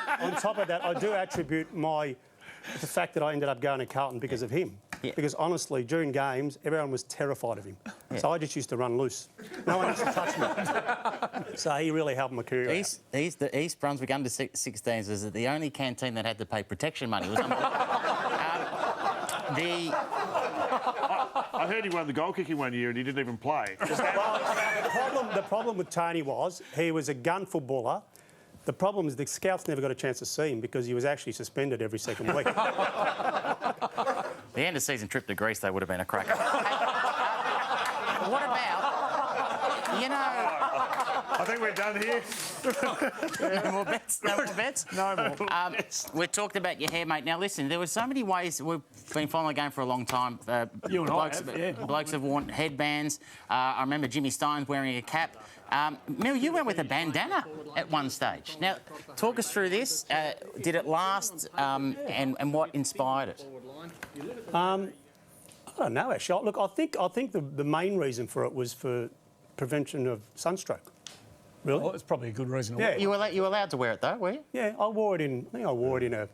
Speaker 8: I do attribute the fact that I ended up going to Carlton because of him.
Speaker 2: Yeah.
Speaker 8: Because honestly, during games, everyone was terrified of him. Yeah. So I just used to run loose. No one used to touch me. So he really helped my career out.
Speaker 2: The East Brunswick under-16s was the only canteen that had to pay protection money. It was
Speaker 3: I heard he won the goal kicking one year and he didn't even play.
Speaker 8: The problem with Tony was he was a gun footballer. The problem is the scouts never got a chance to see him because he was actually suspended every second week.
Speaker 2: The end of season trip to Greece, they would have been a cracker. What about, you know...
Speaker 3: I think we're done here.
Speaker 2: No more bets? No more bets?
Speaker 1: No more.
Speaker 2: We talked about your hair, mate. Now, listen, there were so many ways. We've been following the game for a long time.
Speaker 1: You and
Speaker 2: blokes,
Speaker 1: I have, yeah.
Speaker 2: Blokes have worn headbands. I remember Jimmy Stones wearing a cap. Mel, you went with a bandana at one stage. Now, talk us through this. Did it last and what inspired it?
Speaker 8: I don't know, actually. Look, I think the main reason for it was for prevention of sunstroke. Really?
Speaker 1: Well, it's probably a good reason.
Speaker 8: Yeah.
Speaker 2: You were allowed to wear it, though, were you?
Speaker 8: Yeah, I think I wore it in a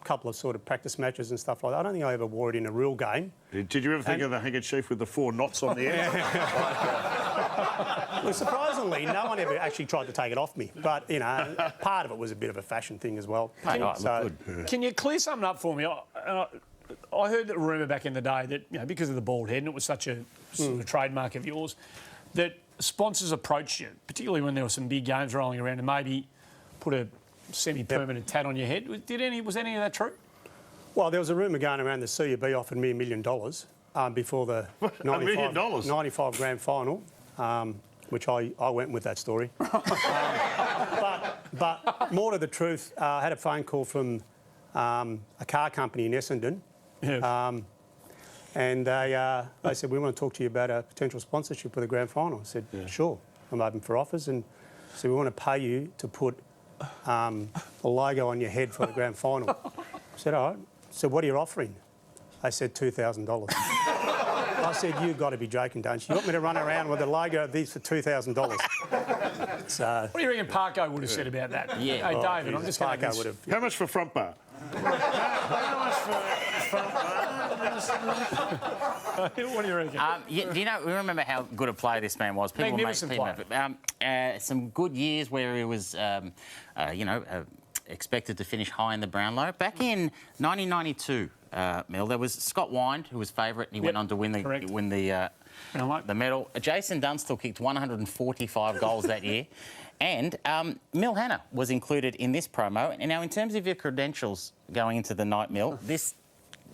Speaker 8: couple of sort of practice matches and stuff like that. I don't think I ever wore it in a real game.
Speaker 3: Did you ever think of the handkerchief with the 4 knots on the end?
Speaker 8: Well, surprisingly, no one ever actually tried to take it off me. But, you know, part of it was a bit of a fashion thing as well.
Speaker 1: Can you clear something up for me? I heard that rumour back in the day that, you know, because of the bald head, and it was such a sort of trademark of yours, that sponsors approached you, particularly when there were some big games rolling around, and maybe put a semi-permanent tat on your head. Was any of that true?
Speaker 8: Well, there was a rumour going around that CUB offered me $1 million before the 95 grand final, which I went with that story. but more to the truth, I had a phone call from a car company in Essendon.
Speaker 1: Yeah.
Speaker 8: And they said, we want to talk to you about a potential sponsorship for the grand final. I said, sure, I'm open for offers. And so we want to pay you to put a logo on your head for the grand final. I said, all right. So what are you offering? They said $2,000. I said, you've got to be joking, don't you? You want me to run around with a logo of these for $2,000? So,
Speaker 1: what do you reckon Parko would have said about that?
Speaker 2: Yeah.
Speaker 1: Hey, David, I'm just going to...
Speaker 8: would have...
Speaker 3: How much for front bar? How much for front bar?
Speaker 1: What do you reckon?
Speaker 2: Do you know, we remember how good a player this man was.
Speaker 1: Magnificent player.
Speaker 2: Some good years where he was, expected to finish high in the Brownlow. Back in 1992, Mel, there was Scott Wind, who was favourite, and he went on to win the medal. Jason Dunstall kicked 145 goals that year. And Mil Hannah was included in this promo. And now, in terms of your credentials going into the night, Mil,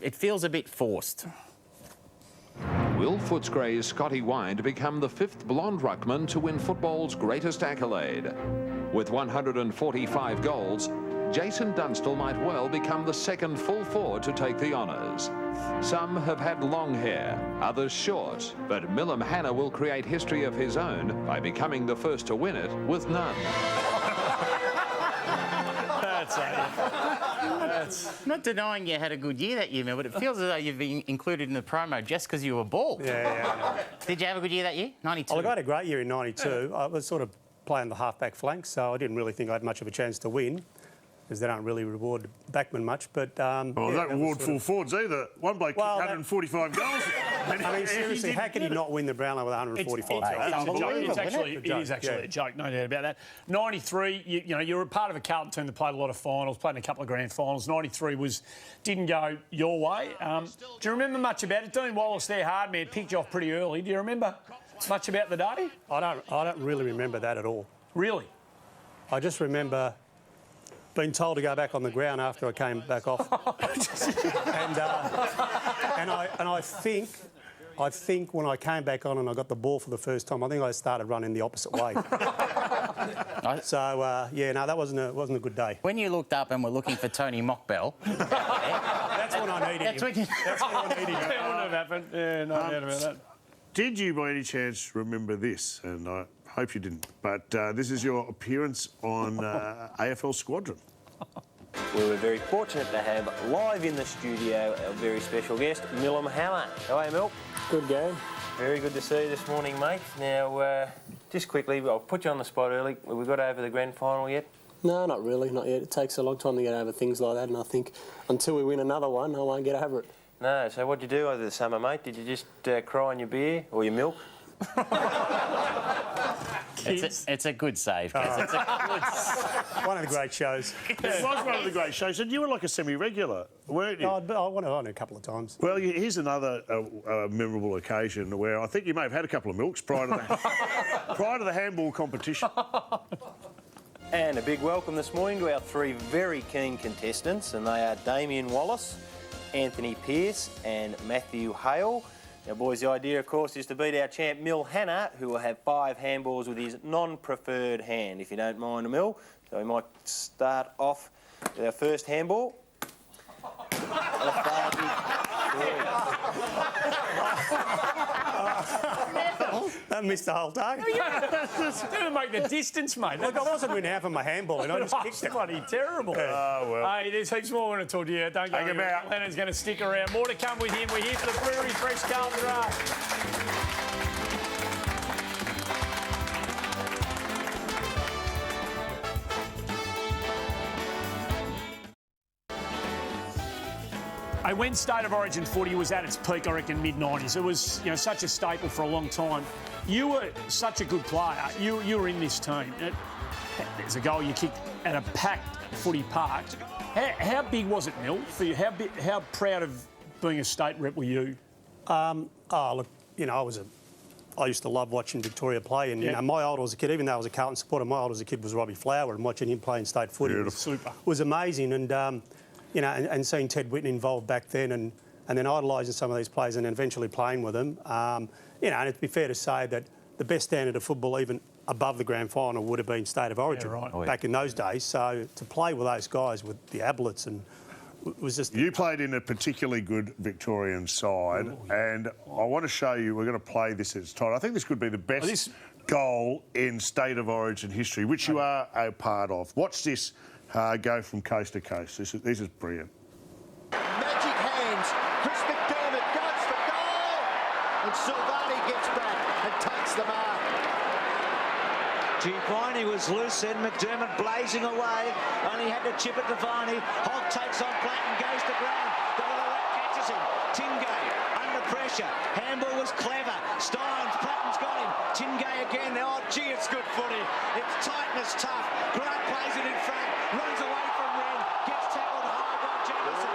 Speaker 2: it feels a bit forced.
Speaker 11: Will Footscray's Scotty Wind become the 5th blonde ruckman to win football's greatest accolade? With 145 goals, Jason Dunstall might well become the 2nd full forward to take the honours. Some have had long hair, others short, but Millum Hannah will create history of his own by becoming the first to win it with none.
Speaker 2: I'm not denying you had a good year that year, Mel, but it feels as though you've been included in the promo just because you were bald.
Speaker 8: Yeah.
Speaker 2: Did you have a good year that year? 92?
Speaker 8: I had a great year in 92. I was sort of playing the half-back flank, so I didn't really think I had much of a chance to win, because they don't really reward backmen much. But
Speaker 3: they don't reward full forwards either. One bloke kicked 145 goals.
Speaker 8: I mean, seriously, how could he not win the Brownlow with 145 goals?
Speaker 1: It is actually a joke, no doubt about that. 93, you were a part of a Carlton team that played a lot of finals, played in a couple of grand finals. 93 didn't go your way. Do you remember much about it? Dean Wallace there, hard man, picked you off pretty early. Do you remember much about the day?
Speaker 8: I don't really remember that at all.
Speaker 1: Really?
Speaker 8: I just remember being told to go back on the ground after I came back off. and I think when I came back on and I got the ball for the first time, I think I started running the opposite way. So that wasn't a good day.
Speaker 2: When you looked up and were looking for Tony Mockbell,
Speaker 8: that's when I needed him. That's when I needed him.
Speaker 1: That wouldn't have happened. Yeah, no doubt about that.
Speaker 3: Did you, by any chance, remember this? And I hope you didn't. But this is your appearance on AFL Squadron.
Speaker 12: We were very fortunate to have live in the studio a very special guest, Millum Hannah. How are you, Mil?
Speaker 13: Good game.
Speaker 12: Very good to see you this morning, mate. Now, just quickly, I'll put you on the spot early. Have we got over the grand final yet?
Speaker 13: No, not really, not yet. It takes a long time to get over things like that, and I think until we win another one, I won't get over it.
Speaker 12: No, so what'd you do over the summer, mate? Did you just cry on your beer or your milk?
Speaker 2: It's a good save, Kaz. It's a good...
Speaker 8: One of the great shows.
Speaker 3: It was one of the great shows, and you were like a semi-regular, weren't you?
Speaker 8: I went on a couple of times.
Speaker 3: Well, here's another memorable occasion where I think you may have had a couple of milks prior to the handball competition.
Speaker 12: And a big welcome this morning to our three very keen contestants, and they are Damien Wallace, Anthony Pearce and Matthew Hale. Now, boys, the idea, of course, is to beat our champ, Mill Hannah, who will have 5 handballs with his non-preferred hand, if you don't mind, Mill. So we might start off with our first handball.
Speaker 8: That missed the whole day.
Speaker 1: Didn't make the distance, mate.
Speaker 8: Look, I wasn't winning half of my handball, and I just kicked it.
Speaker 1: Bloody terrible.
Speaker 3: Oh, well.
Speaker 1: Hey, there's heaps more I want to talk to you. Don't go.
Speaker 3: Hang about.
Speaker 1: Leonard's going to stick around. More to come with him. We're here for the Brewery Fresh Carlton Draft. When State of Origin footy was at its peak, I reckon mid-90s, it was such a staple for a long time. You were such a good player. You were in this team. There's a goal you kicked at a packed footy park. How big was it, Mill, for you? How proud of being a state rep were you?
Speaker 8: Look, I used to love watching Victoria play, and my idol as a kid, even though I was a Carlton supporter, my idol as a kid was Robbie Flower, and watching him play in state footy was amazing. And and seeing Ted Whitten involved back then, and then idolising some of these players, and then eventually playing with them. And it'd be fair to say that the best standard of football, even above the grand final, would have been State of Origin back in those days. So to play with those guys, with the Ablets, and was just...
Speaker 3: You played in a particularly good Victorian side, and I want to show you, we're going to play this at its time. I think this could be the best goal in State of Origin history, which you are a part of. Watch this go from coast to coast. This is brilliant.
Speaker 14: Magic hands. Chris McDermott goes for goal. And Silvani gets back and takes the mark.
Speaker 15: Giovanni was loose and McDermott blazing away. Only had to chip it to Varney. Hogg takes on Platten, goes to ground. Delalat catches him. Tingay under pressure. Handball was clever. Steins, Platten's got him. Tingay again. Oh, gee, it's good footy. It's tight and it's tough. Grant plays it in front. Runs away from Wren. Gets tackled high by Jamieson.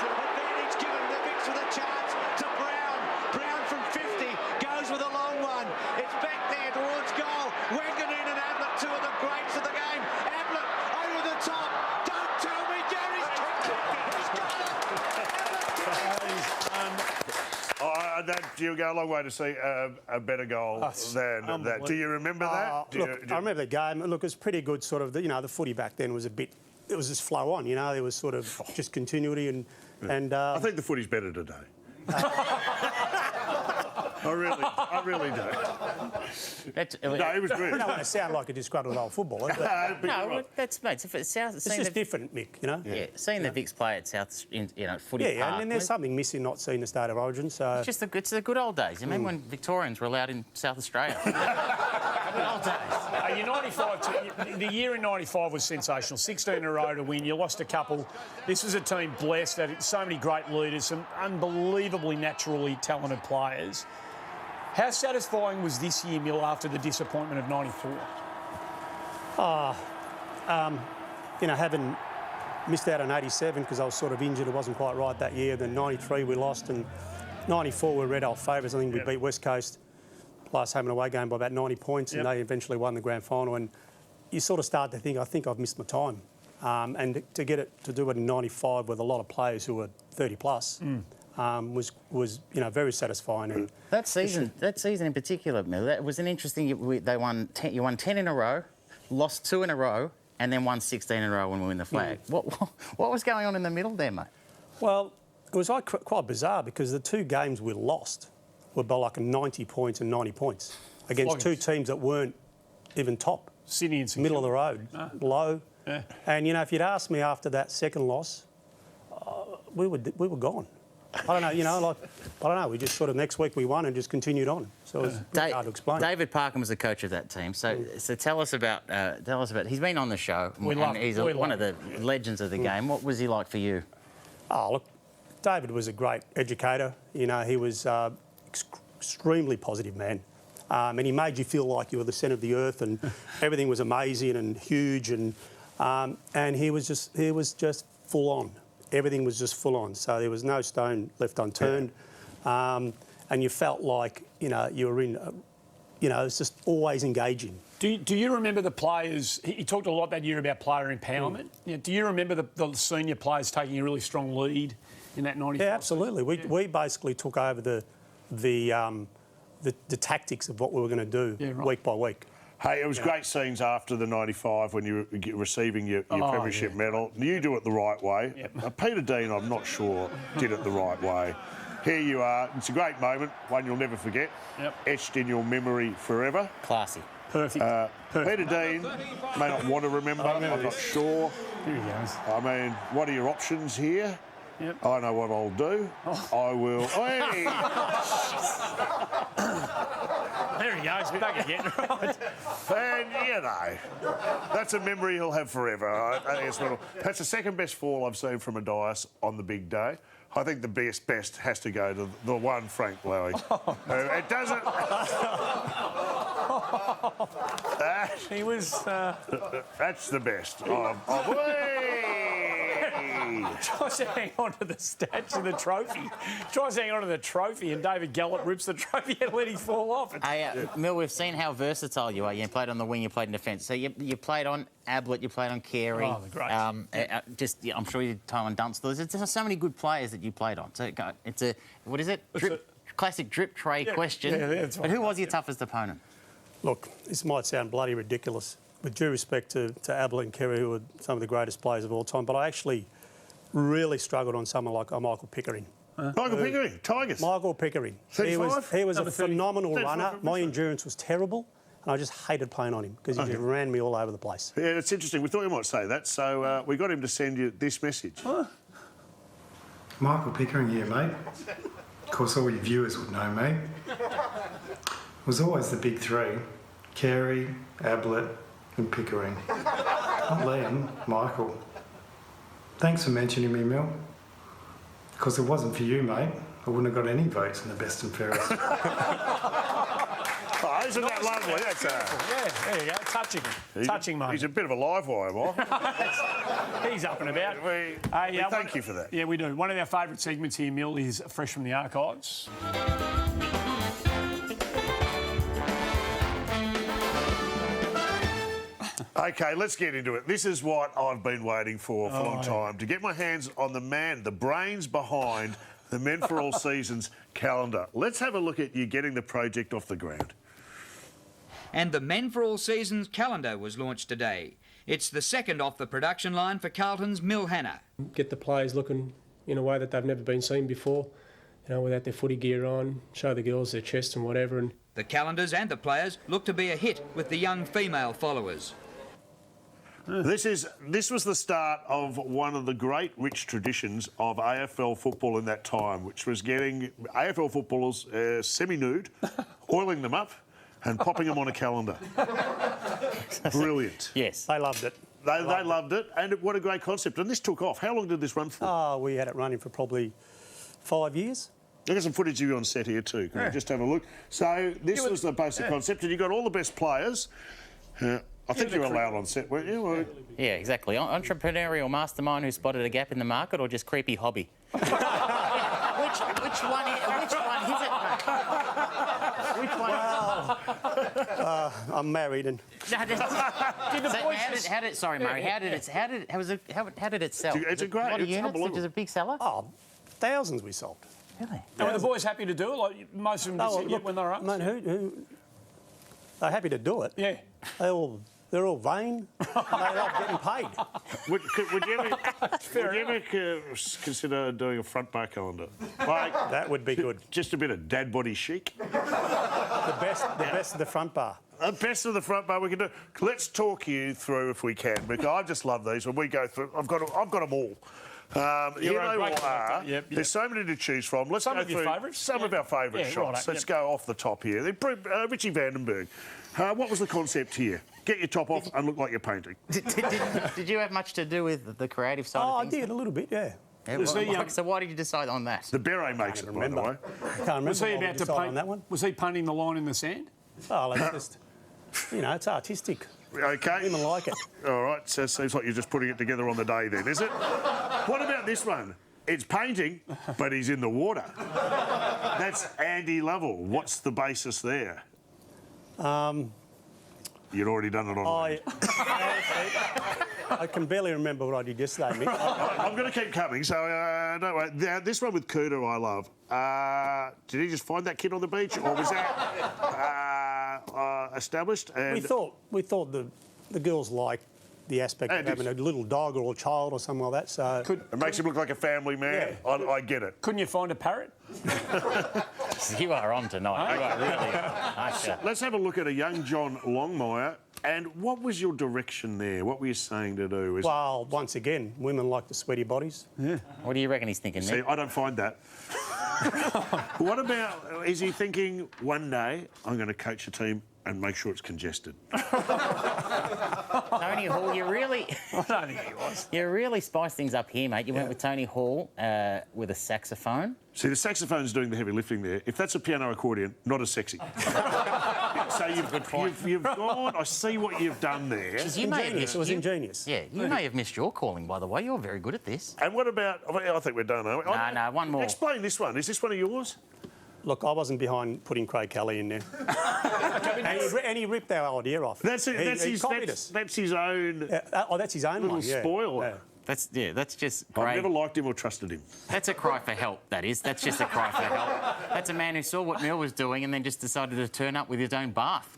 Speaker 15: Advantage given. The Vicks with a chance to Brown. Brown from 50 goes with a long one. It's back there towards goal. Wanganeen and Ablett, two of the greats of the game. Ablett over the top. Don't tell me Gary's kicked it. He's got it.
Speaker 3: You go a long way to see a better goal than that. Do you remember that?
Speaker 8: I remember the game. Look, it was pretty good. Sort of, the footy back then was a bit. It was just flow on. There was sort of just continuity and.
Speaker 3: I think the footy's better today. I really do. No, it was good.
Speaker 8: I don't want to sound like a disgruntled old footballer. But
Speaker 2: no, that's mate.
Speaker 8: It's just different, Mick.
Speaker 2: Yeah, seeing the Vicks play at South, footy park.
Speaker 8: And then there's something missing not seeing the State of Origin. So
Speaker 2: it's the good old days. You remember when Victorians were allowed in South Australia? Good old days.
Speaker 1: The year in '95 was sensational. 16 in a row to win. You lost a couple. This was a team blessed. Had so many great leaders, some unbelievably naturally talented players. How satisfying was this year, Mill, after the disappointment of '94?
Speaker 8: Having missed out on '87 because I was sort of injured, it wasn't quite right that year. Then '93 we lost, and '94 we were red hot favourites. I think we beat West Coast last home and away game by about 90 points, and they eventually won the grand final. And you sort of start to think, I think I've missed my time. And to do it in '95 with a lot of players who were 30 plus. Was very satisfying. And
Speaker 2: that season in particular, Mill, that was an interesting. You won 10 in a row, lost 2 in a row, and then won 16 in a row when we win the flag. What was going on in the middle there, mate?
Speaker 8: Well, it was quite bizarre because the 2 games we lost were by like 90 points and 90 points against 2 teams that weren't even top.
Speaker 1: Sydney and
Speaker 8: middle of the road, low. Yeah. And if you'd asked me after that second loss, we were gone. I don't know. We just sort of next week we won and just continued on. So it was hard to explain.
Speaker 2: David Parkham was the coach of that team. So tell us about. He's been on the show. He's one of the legends of the game. What was he like for you?
Speaker 8: Oh, look, David was a great educator. He was extremely positive man. And he made you feel like you were the centre of the earth, and everything was amazing and huge, and he was just full on. Everything was just full on. So there was no stone left unturned, and you felt like you were in. It's just always engaging.
Speaker 1: Do you remember the players? He talked a lot that year about player empowerment. Do you remember the senior players taking a really strong lead in that 95?
Speaker 8: Yeah, absolutely. We basically took over the tactics of what we were going to do week by week.
Speaker 3: Hey, it was great scenes after the 95 when you were receiving your premiership medal. You do it the right way.
Speaker 1: Yep.
Speaker 3: Peter Dean, I'm not sure, did it the right way. Here you are. It's a great moment, one you'll never forget.
Speaker 1: Yep.
Speaker 3: Etched in your memory forever.
Speaker 2: Classy.
Speaker 1: Perfect.
Speaker 3: Peter Dean may not want to remember. I'm not sure.
Speaker 1: Here he goes.
Speaker 3: I mean, what are your options here?
Speaker 1: Yep.
Speaker 3: I know what I'll do. I will... Hey!
Speaker 1: There he goes, back again. Right.
Speaker 3: And, that's a memory he'll have forever. That's the second best fall I've seen from a Dias on the big day. I think the best has to go to the one Frank Lowy. It doesn't...
Speaker 1: He was...
Speaker 3: That's the best.
Speaker 1: Tries to hang on to the statue, the trophy. Tries to hang on to the trophy, and David Gallop rips the trophy and let him fall off.
Speaker 2: Hey, Mill, we've seen how versatile you are. You played on the wing, you played in defence. So you played on Ablett, you played on Carey.
Speaker 1: Oh, great.
Speaker 2: I'm sure you did time on Dunstall. There's so many good players that you played on. So it's a, what is it? Classic drip tray question.
Speaker 8: Yeah, that's right.
Speaker 2: But who was your toughest opponent?
Speaker 8: Look, this might sound bloody ridiculous, with due respect to Ablett and Carey, who are some of the greatest players of all time, but I actually really struggled on someone like Michael Pickering.
Speaker 3: Michael Pickering, Tigers.
Speaker 8: Michael Pickering.
Speaker 3: 35?
Speaker 8: He was a phenomenal
Speaker 3: 35.
Speaker 8: runner. My endurance was terrible, and I just hated playing on him because he just ran me all over the place.
Speaker 3: Yeah, it's interesting. We thought you might say that, so we got him to send you this message.
Speaker 16: Michael Pickering here, mate. Of course, all your viewers would know me. It was always the big three: Carey, Ablett, and Pickering. Not Liam, Michael. Thanks for mentioning me, Mill. Because if it wasn't for you, mate, I wouldn't have got any votes in the best and fairest.
Speaker 3: Oh, isn't that lovely? That's
Speaker 1: Yeah, there you go. Touching moment.
Speaker 3: He's a bit of a live wire, Mike.
Speaker 1: He's up and about.
Speaker 3: We thank you for that.
Speaker 1: Yeah, we do. One of our favourite segments here, Mill, is Fresh from the Archives.
Speaker 3: OK, let's get into it. This is what I've been waiting for a long time, to get my hands on the man, the brains behind the Men for All Seasons calendar. Let's have a look at you getting the project off the ground.
Speaker 17: And the Men for All Seasons calendar was launched today. It's the second off the production line for Carlton's Mill Hanna.
Speaker 18: Get the players looking in a way that they've never been seen before, without their footy gear on, show the girls their chests and whatever. And
Speaker 17: the calendars and the players look to be a hit with the young female followers.
Speaker 3: This was the start of one of the great rich traditions of AFL football in that time, which was getting AFL footballers semi-nude, oiling them up and popping them on a calendar. Brilliant.
Speaker 2: Yes.
Speaker 8: They loved it.
Speaker 3: They loved it, and what a great concept. And this took off. How long did this run for?
Speaker 8: Oh, we had it running for probably 5 years.
Speaker 3: I've got some footage of you on set here too. Can we just have a look? So this was the basic concept, and you got all the best players. I think you were allowed on set, weren't you?
Speaker 2: Yeah, exactly. Entrepreneurial mastermind who spotted a gap in the market, or just creepy hobby? which one is it, mate? Which one?
Speaker 8: Well, I'm married and.
Speaker 2: Sorry, Murray. How did it sell?
Speaker 3: It's a great.
Speaker 2: A lot of
Speaker 3: it's
Speaker 2: units. It was a big seller.
Speaker 8: Oh, thousands we sold.
Speaker 2: Really?
Speaker 1: And were the boys happy to do it? Like most of them did when they were up.
Speaker 8: Man, who? They're happy to do it.
Speaker 1: Yeah.
Speaker 8: They're all vain. They love getting paid.
Speaker 3: Would you ever consider doing a front bar calendar? Like
Speaker 8: that would be good.
Speaker 3: Just a bit of dad body chic.
Speaker 8: The best of the front bar.
Speaker 3: The best of the front bar we can do. Let's talk you through if we can, because I just love these. When we go through, I've got them all. Here they all are.
Speaker 1: Yep.
Speaker 3: There's so many to choose from. Let's go through some of our favourite shots. Let's go off the top here. Richie Vandenberg. What was the concept here? Get your top off and look like you're painting.
Speaker 2: Did you have much to do with the creative side of things?
Speaker 8: I did a little bit, yeah.
Speaker 2: So why did you decide on that?
Speaker 3: The beret makes it, by the way.
Speaker 8: I can't remember.
Speaker 1: Was he about to paint on that one? Was he painting the line in the sand?
Speaker 8: Oh, it's just, it's artistic.
Speaker 3: Okay.
Speaker 8: Women like it.
Speaker 3: All right, so it seems like you're just putting it together on the day then, is it? What about this one? It's painting, but he's in the water. That's Andy Lovell. What's the basis there? You'd already done it on.
Speaker 8: I can barely remember what I did yesterday, Mick.
Speaker 3: I'm going to keep coming, so don't worry. Now, this one with Cooter I love. Did he just find that kid on the beach, or was that established? And
Speaker 8: We thought the girls liked the aspect of having a little dog or a child or something like that. So
Speaker 3: it makes him look like a family man.
Speaker 8: Yeah.
Speaker 3: I get it.
Speaker 1: Couldn't you find a parrot?
Speaker 2: You are on tonight. You are really.
Speaker 3: Let's have a look at a young John Longmire. And what was your direction there? What were you saying to do?
Speaker 8: Well, once again, women like the sweaty bodies.
Speaker 3: Yeah.
Speaker 2: What do you reckon he's thinking,
Speaker 3: See,
Speaker 2: Nick?
Speaker 3: I don't find that. What about, is he thinking, one day I'm going to coach a team and make sure it's congested?
Speaker 2: Tony Hall, you really...
Speaker 1: I don't think he was.
Speaker 2: You really spiced things up here, mate. You went with Tony Hall with a saxophone.
Speaker 3: See, the saxophone's doing the heavy lifting there. If that's a piano accordion, not as sexy. So you've gone, I see what you've done there.
Speaker 8: It was ingenious.
Speaker 2: Yeah, you may have missed your calling, by the way. You're very good at this.
Speaker 3: And what about, I think we're done, aren't we?
Speaker 2: No, one more.
Speaker 3: Explain this one. Is this one of yours?
Speaker 8: Look, I wasn't behind putting Craig Kelly in there. and he ripped our idea off.
Speaker 3: That's it.
Speaker 8: He copied us.
Speaker 3: That's his own.
Speaker 8: That's his own
Speaker 3: little
Speaker 8: one. Yeah.
Speaker 3: spoiler.
Speaker 8: Yeah.
Speaker 2: That's just great.
Speaker 3: I've never liked him or trusted him.
Speaker 2: That's a cry for help, that is. That's just a cry for help. That's a man who saw what Mill was doing and then just decided to turn up with his own bath.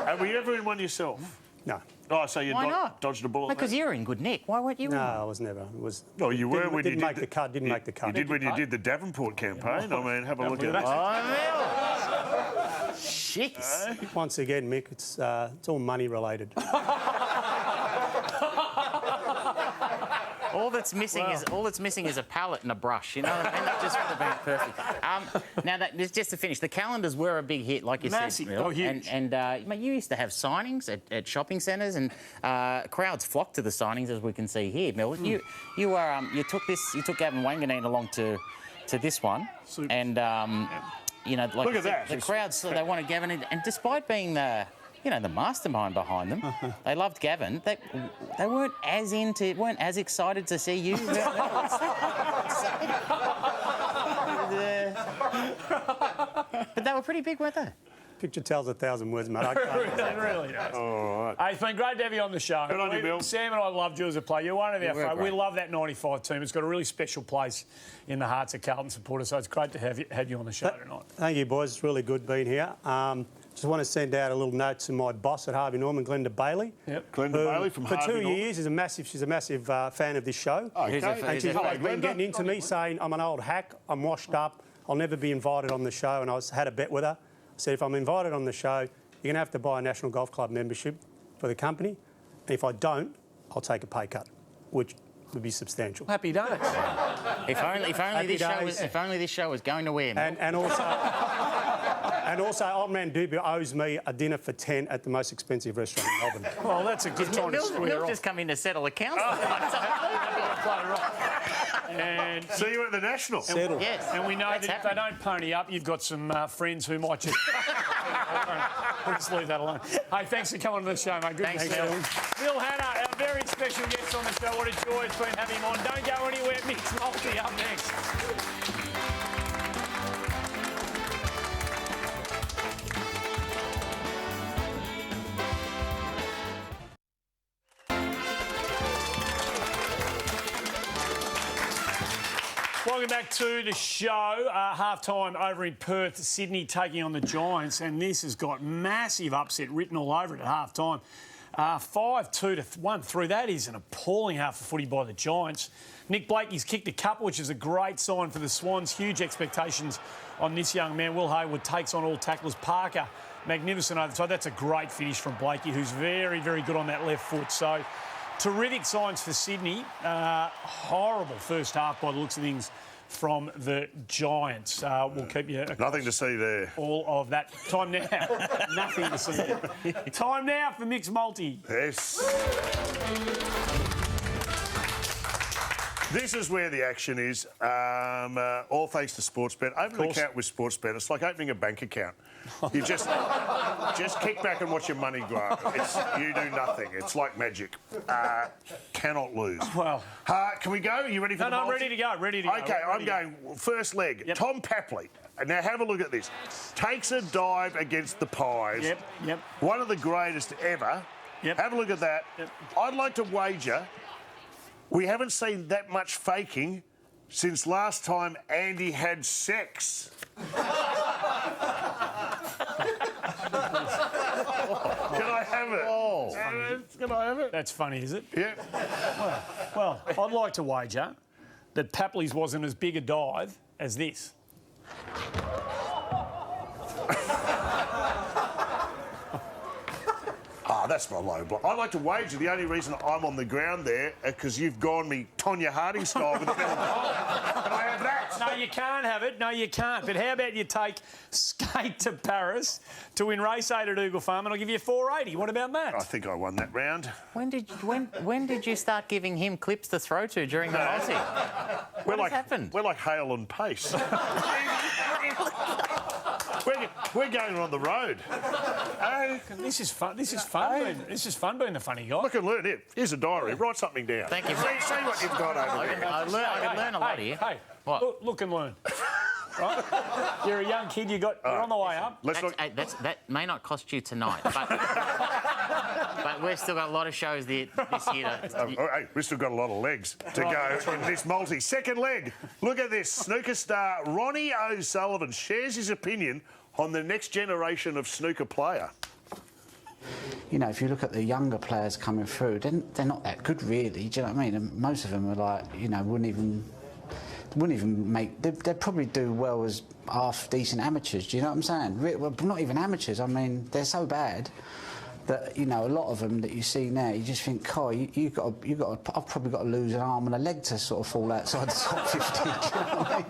Speaker 3: And were you ever in one yourself?
Speaker 8: No.
Speaker 3: Oh, so you
Speaker 2: Why not?
Speaker 3: dodged a bullet?
Speaker 2: Because you're in good nick. Why weren't you?
Speaker 8: No, I was never. It was.
Speaker 3: No, you were when you
Speaker 8: didn't
Speaker 3: did
Speaker 8: make the cut. Didn't make the cut.
Speaker 3: You did when you did the Davenport campaign. I mean, have a look at that.
Speaker 2: Oh, Mill! Jeez.
Speaker 8: Once again, Mick, it's all money related.
Speaker 2: All that's missing is a palette and a brush. You know what I mean? That just would have been perfect. Now, just to finish, the calendars were a big hit, like you
Speaker 1: Massive.
Speaker 2: said, Mill.
Speaker 1: Oh, huge.
Speaker 2: And mate, you used to have signings at shopping centres, and crowds flocked to the signings, as we can see here, Mill. You took Gavin Wanganeen along to this one, and like
Speaker 3: Look at that.
Speaker 2: the crowds, they wanted Gavin, and despite being the mastermind behind them. They loved Gavin. They weren't as excited to see you. But they were pretty big, weren't they?
Speaker 8: Picture tells 1,000 words, mate.
Speaker 1: It really does.
Speaker 3: All right.
Speaker 1: Hey, it's been great to have you on the show.
Speaker 3: Good on you, Bill.
Speaker 1: Sam and I loved you as a player. You're one of our favourites. We love that 95 team. It's got a really special place in the hearts of Carlton supporters, so it's great to have you on the show tonight.
Speaker 8: Thank you, boys. It's really good being here. Just want to send out a little note to my boss at Harvey Norman, Glenda Bailey.
Speaker 1: Yep.
Speaker 3: Glenda Bailey from Harvey
Speaker 8: For 2
Speaker 3: Norman.
Speaker 8: years, she's a massive fan of this show.
Speaker 3: Oh, okay.
Speaker 8: And she's always been getting into me saying, I'm an old hack, I'm washed up, I'll never be invited on the show. And I had a bet with her. I said, if I'm invited on the show, you're going to have to buy a National Golf Club membership for the company. And if I don't, I'll take a pay cut, which would be substantial.
Speaker 1: Happy days.
Speaker 2: If only this show was going to where, Mill.
Speaker 8: And also, Old Man Doobie owes me a dinner for 10 at the most expensive restaurant in Melbourne.
Speaker 1: Well, that's a good time to square
Speaker 2: Mill
Speaker 1: off.
Speaker 2: just come in to settle accounts.
Speaker 1: And
Speaker 3: See you at the National.
Speaker 8: Settle.
Speaker 2: Yes.
Speaker 1: And we know that
Speaker 2: That's
Speaker 1: if they don't pony up, you've got some friends who might just... We'll just leave that alone. Hey, thanks for coming to the show, mate. Good
Speaker 2: Thanks,
Speaker 1: to see you.
Speaker 2: Bill.
Speaker 1: Bill Hannah, our very special guest on the show. What a joy it's been having him on. Don't go anywhere. Mix Multi up next. Welcome back to the show. Half-time over in Perth, Sydney taking on the Giants, and this has got massive upset written all over it at half-time. 5-2-1 through. That is an appalling half of footy by the Giants. Nick Blakey's kicked a couple, which is a great sign for the Swans. Huge expectations on this young man. Will Hayward takes on all tacklers. Parker, magnificent over the side. That's a great finish from Blakey, who's very, very good on that left foot. So, terrific signs for Sydney. Horrible first half by the looks of things from the Giants. We'll keep you...
Speaker 3: Nothing to see there.
Speaker 1: All of that. Time now. Nothing to see there. Time now for Mixed Multi.
Speaker 3: Yes. This is where the action is. All thanks to Sportsbet. Open an account with Sportsbet. It's like opening a bank account. You just kick back and watch your money grow. You do nothing. It's like magic. Cannot lose.
Speaker 1: Well,
Speaker 3: can we go? Are you ready for the
Speaker 1: No, I'm
Speaker 3: multi?
Speaker 1: ready to go. Ready to go.
Speaker 3: Okay, I'm going first leg.
Speaker 1: Yep.
Speaker 3: Tom Papley. Now have a look at this. Takes a dive against the Pies.
Speaker 1: Yep.
Speaker 3: One of the greatest ever.
Speaker 1: Yep.
Speaker 3: Have a look at that.
Speaker 1: Yep.
Speaker 3: I'd like to wager we haven't seen that much faking since last time Andy had sex. Can I have it? Can I have it?
Speaker 1: That's funny, is it?
Speaker 3: Yeah.
Speaker 1: Well, I'd like to wager that Papley's wasn't as big a dive as this.
Speaker 3: That's my low block. I'd like to wager the only reason I'm on the ground there is because you've gone me Tonya Harding style with a bell. Can I have that?
Speaker 1: No, you can't have it. No, you can't. But how about you take Skate to Paris to win race 8 at Eagle Farm and I'll give you 480. What about that?
Speaker 3: I think I won that round.
Speaker 2: When did you start giving him clips to throw to during the Aussie? What has happened?
Speaker 3: We're like Hale and Pace. We're going on the road.
Speaker 1: This is fun. This is fun. This is fun being the funny guy.
Speaker 3: Look and learn it. Here's a diary. Write something down.
Speaker 2: Thank you.
Speaker 3: See what you've got over there.
Speaker 2: I can learn a lot here.
Speaker 1: Hey,
Speaker 2: What?
Speaker 1: Look and learn. Right? You're a young kid. You're on the way up.
Speaker 2: That may not cost you tonight, but we've still got a lot of shows this year.
Speaker 3: Hey, we've still got a lot of legs to go in this multi. Second leg. Look at this. Snooker star Ronnie O'Sullivan shares his opinion on the next generation of snooker player.
Speaker 19: You know, if you look at the younger players coming through, they're not that good, really. Do you know what I mean? And most of them are like, you know, wouldn't even make. They'd probably do well as half decent amateurs. Do you know what I'm saying? Well, not even amateurs. I mean, they're so bad that, you know, a lot of them that you see now, you just think, "Oh, I've probably got to lose an arm and a leg to sort of fall outside the top 50. Do you know what I mean?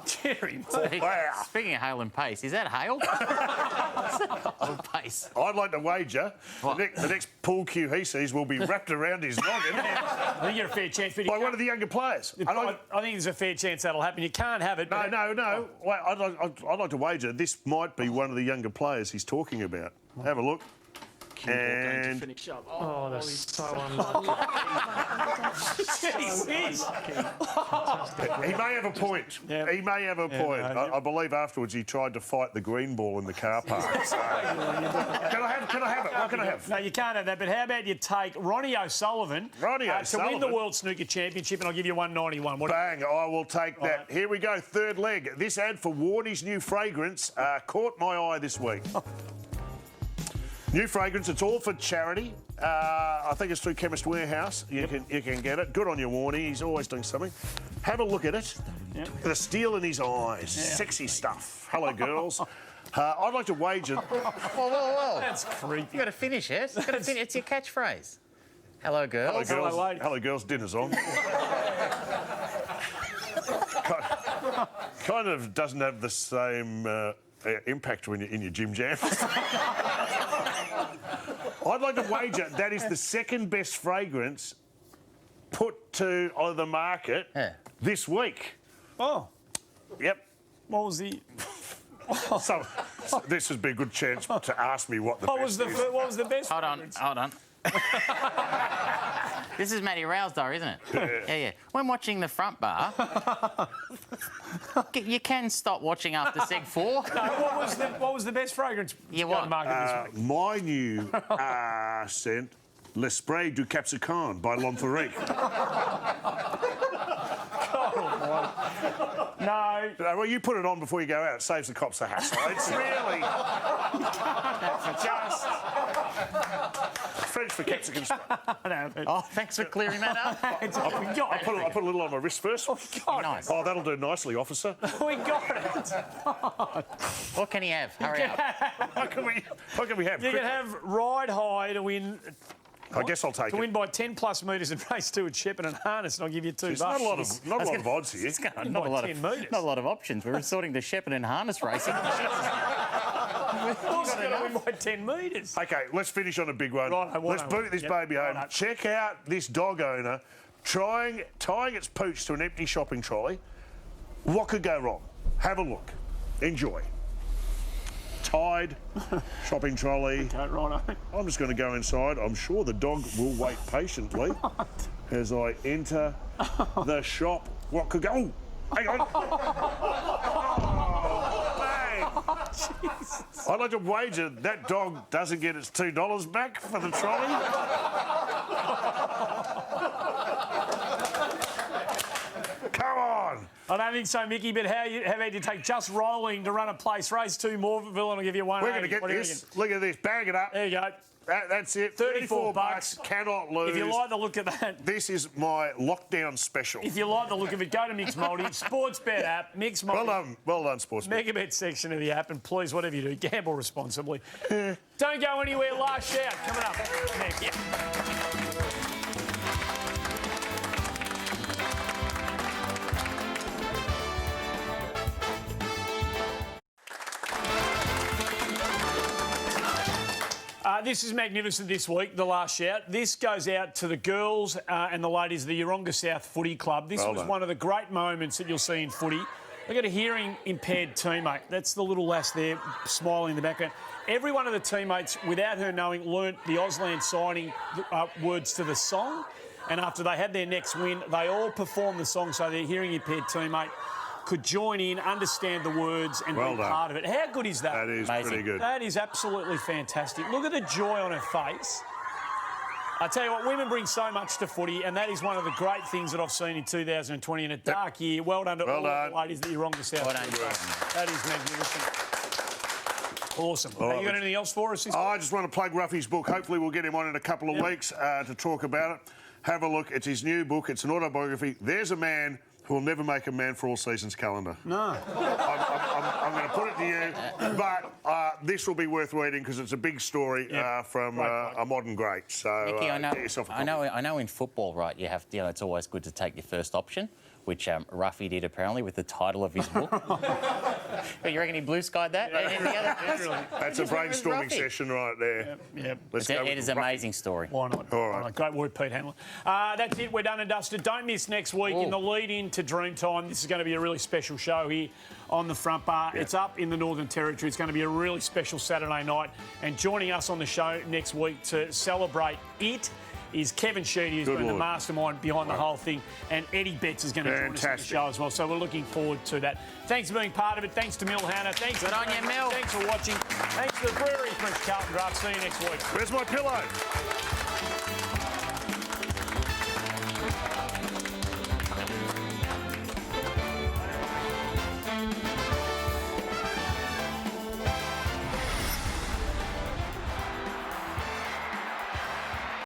Speaker 1: Jerry,
Speaker 2: Speaking of Hale and Pace, is that Hale? Pace.
Speaker 3: I'd like to wager the next pool cue he sees will be wrapped around his noggin.
Speaker 1: I think you're a fair chance, but
Speaker 3: by one of the younger players.
Speaker 1: I think there's a fair chance that'll happen. You can't have it.
Speaker 3: No. Wait, I'd like to wager this might be one of the younger players he's talking about. Have a look. And
Speaker 18: finish up. Oh, that's so unlucky.
Speaker 3: He may have a point.
Speaker 1: Yeah.
Speaker 3: He may have a point.
Speaker 1: No,
Speaker 3: I believe afterwards he tried to fight the green ball in the car park. So. Can I have it? What can I have?
Speaker 1: No, you can't have that. But how about you take Ronnie O'Sullivan to win the World Snooker Championship, and I'll give you 191.
Speaker 3: Bang! I will take that. Here we go. Third leg. This ad for Warnie's new fragrance caught my eye this week. New fragrance, it's all for charity. I think it's through Chemist Warehouse. You can get it. Good on you, Warnie. He's always doing something. Have a look at it.
Speaker 1: Yep.
Speaker 3: The steel in his eyes.
Speaker 1: Yeah.
Speaker 3: Sexy stuff. Hello, girls. I'd like to wager...
Speaker 2: Whoa.
Speaker 1: That's creepy.
Speaker 2: You got to finish it. It's your catchphrase. Hello, girls.
Speaker 3: Hello, girls. Dinner's on. Kind of doesn't have the same impact when you're in your gym jams. I'd like to wager that is the second best fragrance put to the market this week.
Speaker 1: Oh.
Speaker 3: Yep.
Speaker 1: What was the...
Speaker 3: so this would be a good chance to ask me what the best is.
Speaker 1: What was the best
Speaker 2: Hold on. This is Matty Rousdar, isn't it? Yeah. When watching the front bar, you can stop watching after seg 4.
Speaker 1: No, what was the best fragrance?
Speaker 2: Yeah, what?
Speaker 3: My new scent, L'Esprit du Capsicum by L'Enferique.
Speaker 1: No.
Speaker 3: Well, you put it on before you go out. It saves the cops a hassle. It's really just French for capsicum.
Speaker 2: Oh, thanks for clearing that up.
Speaker 3: I put a little on my wrist first.
Speaker 2: Nice.
Speaker 3: Oh, that'll do nicely, officer.
Speaker 1: We got it.
Speaker 2: What can he have? Hurry up.
Speaker 3: What can we have?
Speaker 1: You can have Ride High to win.
Speaker 3: I guess I'll take
Speaker 1: to
Speaker 3: it.
Speaker 1: win by 10+ metres in race 2 at Shepparton and Harness, and I'll give you $2.
Speaker 3: There's not a lot of odds here.
Speaker 2: Not a lot of options. We're resorting to Shepparton and Harness racing.
Speaker 1: Also got to win by 10 metres.
Speaker 3: Okay, let's finish on a big one.
Speaker 1: Right,
Speaker 3: let's boot this baby home. Check out this dog owner tying its pooch to an empty shopping trolley. What could go wrong? Have a look. Enjoy. Tied shopping trolley.
Speaker 1: Okay, righto.
Speaker 3: I'm just going to go inside. I'm sure the dog will wait patiently as I enter the shop. What could go? Oh, hang on. Oh, I'd like to wager that dog doesn't get its $2 back for the trolley. Come on.
Speaker 1: I don't think so, Mickey, but how about you take Just Rolling to run a place race 2 Morville and I'll give you 180.
Speaker 3: We're going to get this. Look at this. Bag it up.
Speaker 1: There you go.
Speaker 3: That's it.
Speaker 1: 34 bucks.
Speaker 3: Cannot lose.
Speaker 1: If you like the look of that.
Speaker 3: This is my lockdown special.
Speaker 1: If you like the look of it, go to Mix Multi, Sportsbet app, Mix Multi.
Speaker 3: Well done, Sportsbet.
Speaker 1: Megabet section of the app, and please, whatever you do, gamble responsibly. Don't go anywhere. Last shout coming up next. This is magnificent this week, the last shout. This goes out to the girls and the ladies of the Yeronga South Footy Club. This was one of the great moments that you'll see in footy. They've got a hearing-impaired teammate. That's the little lass there smiling in the background. Every one of the teammates, without her knowing, learnt the Auslan signing words to the song. And after they had their next win, they all performed the song so their hearing-impaired teammate could join in, understand the words and be part of it. How good is that?
Speaker 3: That is pretty good.
Speaker 1: That is absolutely fantastic. Look at the joy on her face. I tell you what, women bring so much to footy, and that is one of the great things that I've seen in 2020 in a dark year. Well done to all the ladies that you're on the South. That is magnificent. Awesome. Have you got anything else for us?
Speaker 3: I just want to plug Ruffy's book. Hopefully we'll get him on in a couple of weeks to talk about it. Have a look. It's his new book. It's an autobiography. There's a man who will never make a Man for All Seasons calendar.
Speaker 1: No.
Speaker 3: I'm going to put it to you, but this will be worth reading because it's a big story from a modern great. So
Speaker 2: Nicky,
Speaker 3: get yourself a copy.
Speaker 2: I know in football, right, you have to, it's always good to take your first option, which Ruffy did apparently with the title of his book. But you reckon he blue skied that?
Speaker 3: That's a brainstorming session right there.
Speaker 1: Yep.
Speaker 2: It is an amazing story.
Speaker 1: Why not?
Speaker 3: All right.
Speaker 1: Great work, Pete Hamlin. That's it. We're done and dusted. Don't miss next week in the lead-in to Dreamtime. This is going to be a really special show here on the front bar. It's up in the Northern Territory. It's going to be a really special Saturday night. And joining us on the show next week to celebrate it is Kevin Sheedy, who's been the mastermind behind the whole thing, and Eddie Betts is going to join us on the show as well. So we're looking forward to that. Thanks for being part of it. Thanks to Mill Hannah. Thanks
Speaker 2: Good on you, Mill.
Speaker 1: Thanks for watching. Thanks to the Brewery French Carlton Draft. See you next week.
Speaker 3: Where's my pillow?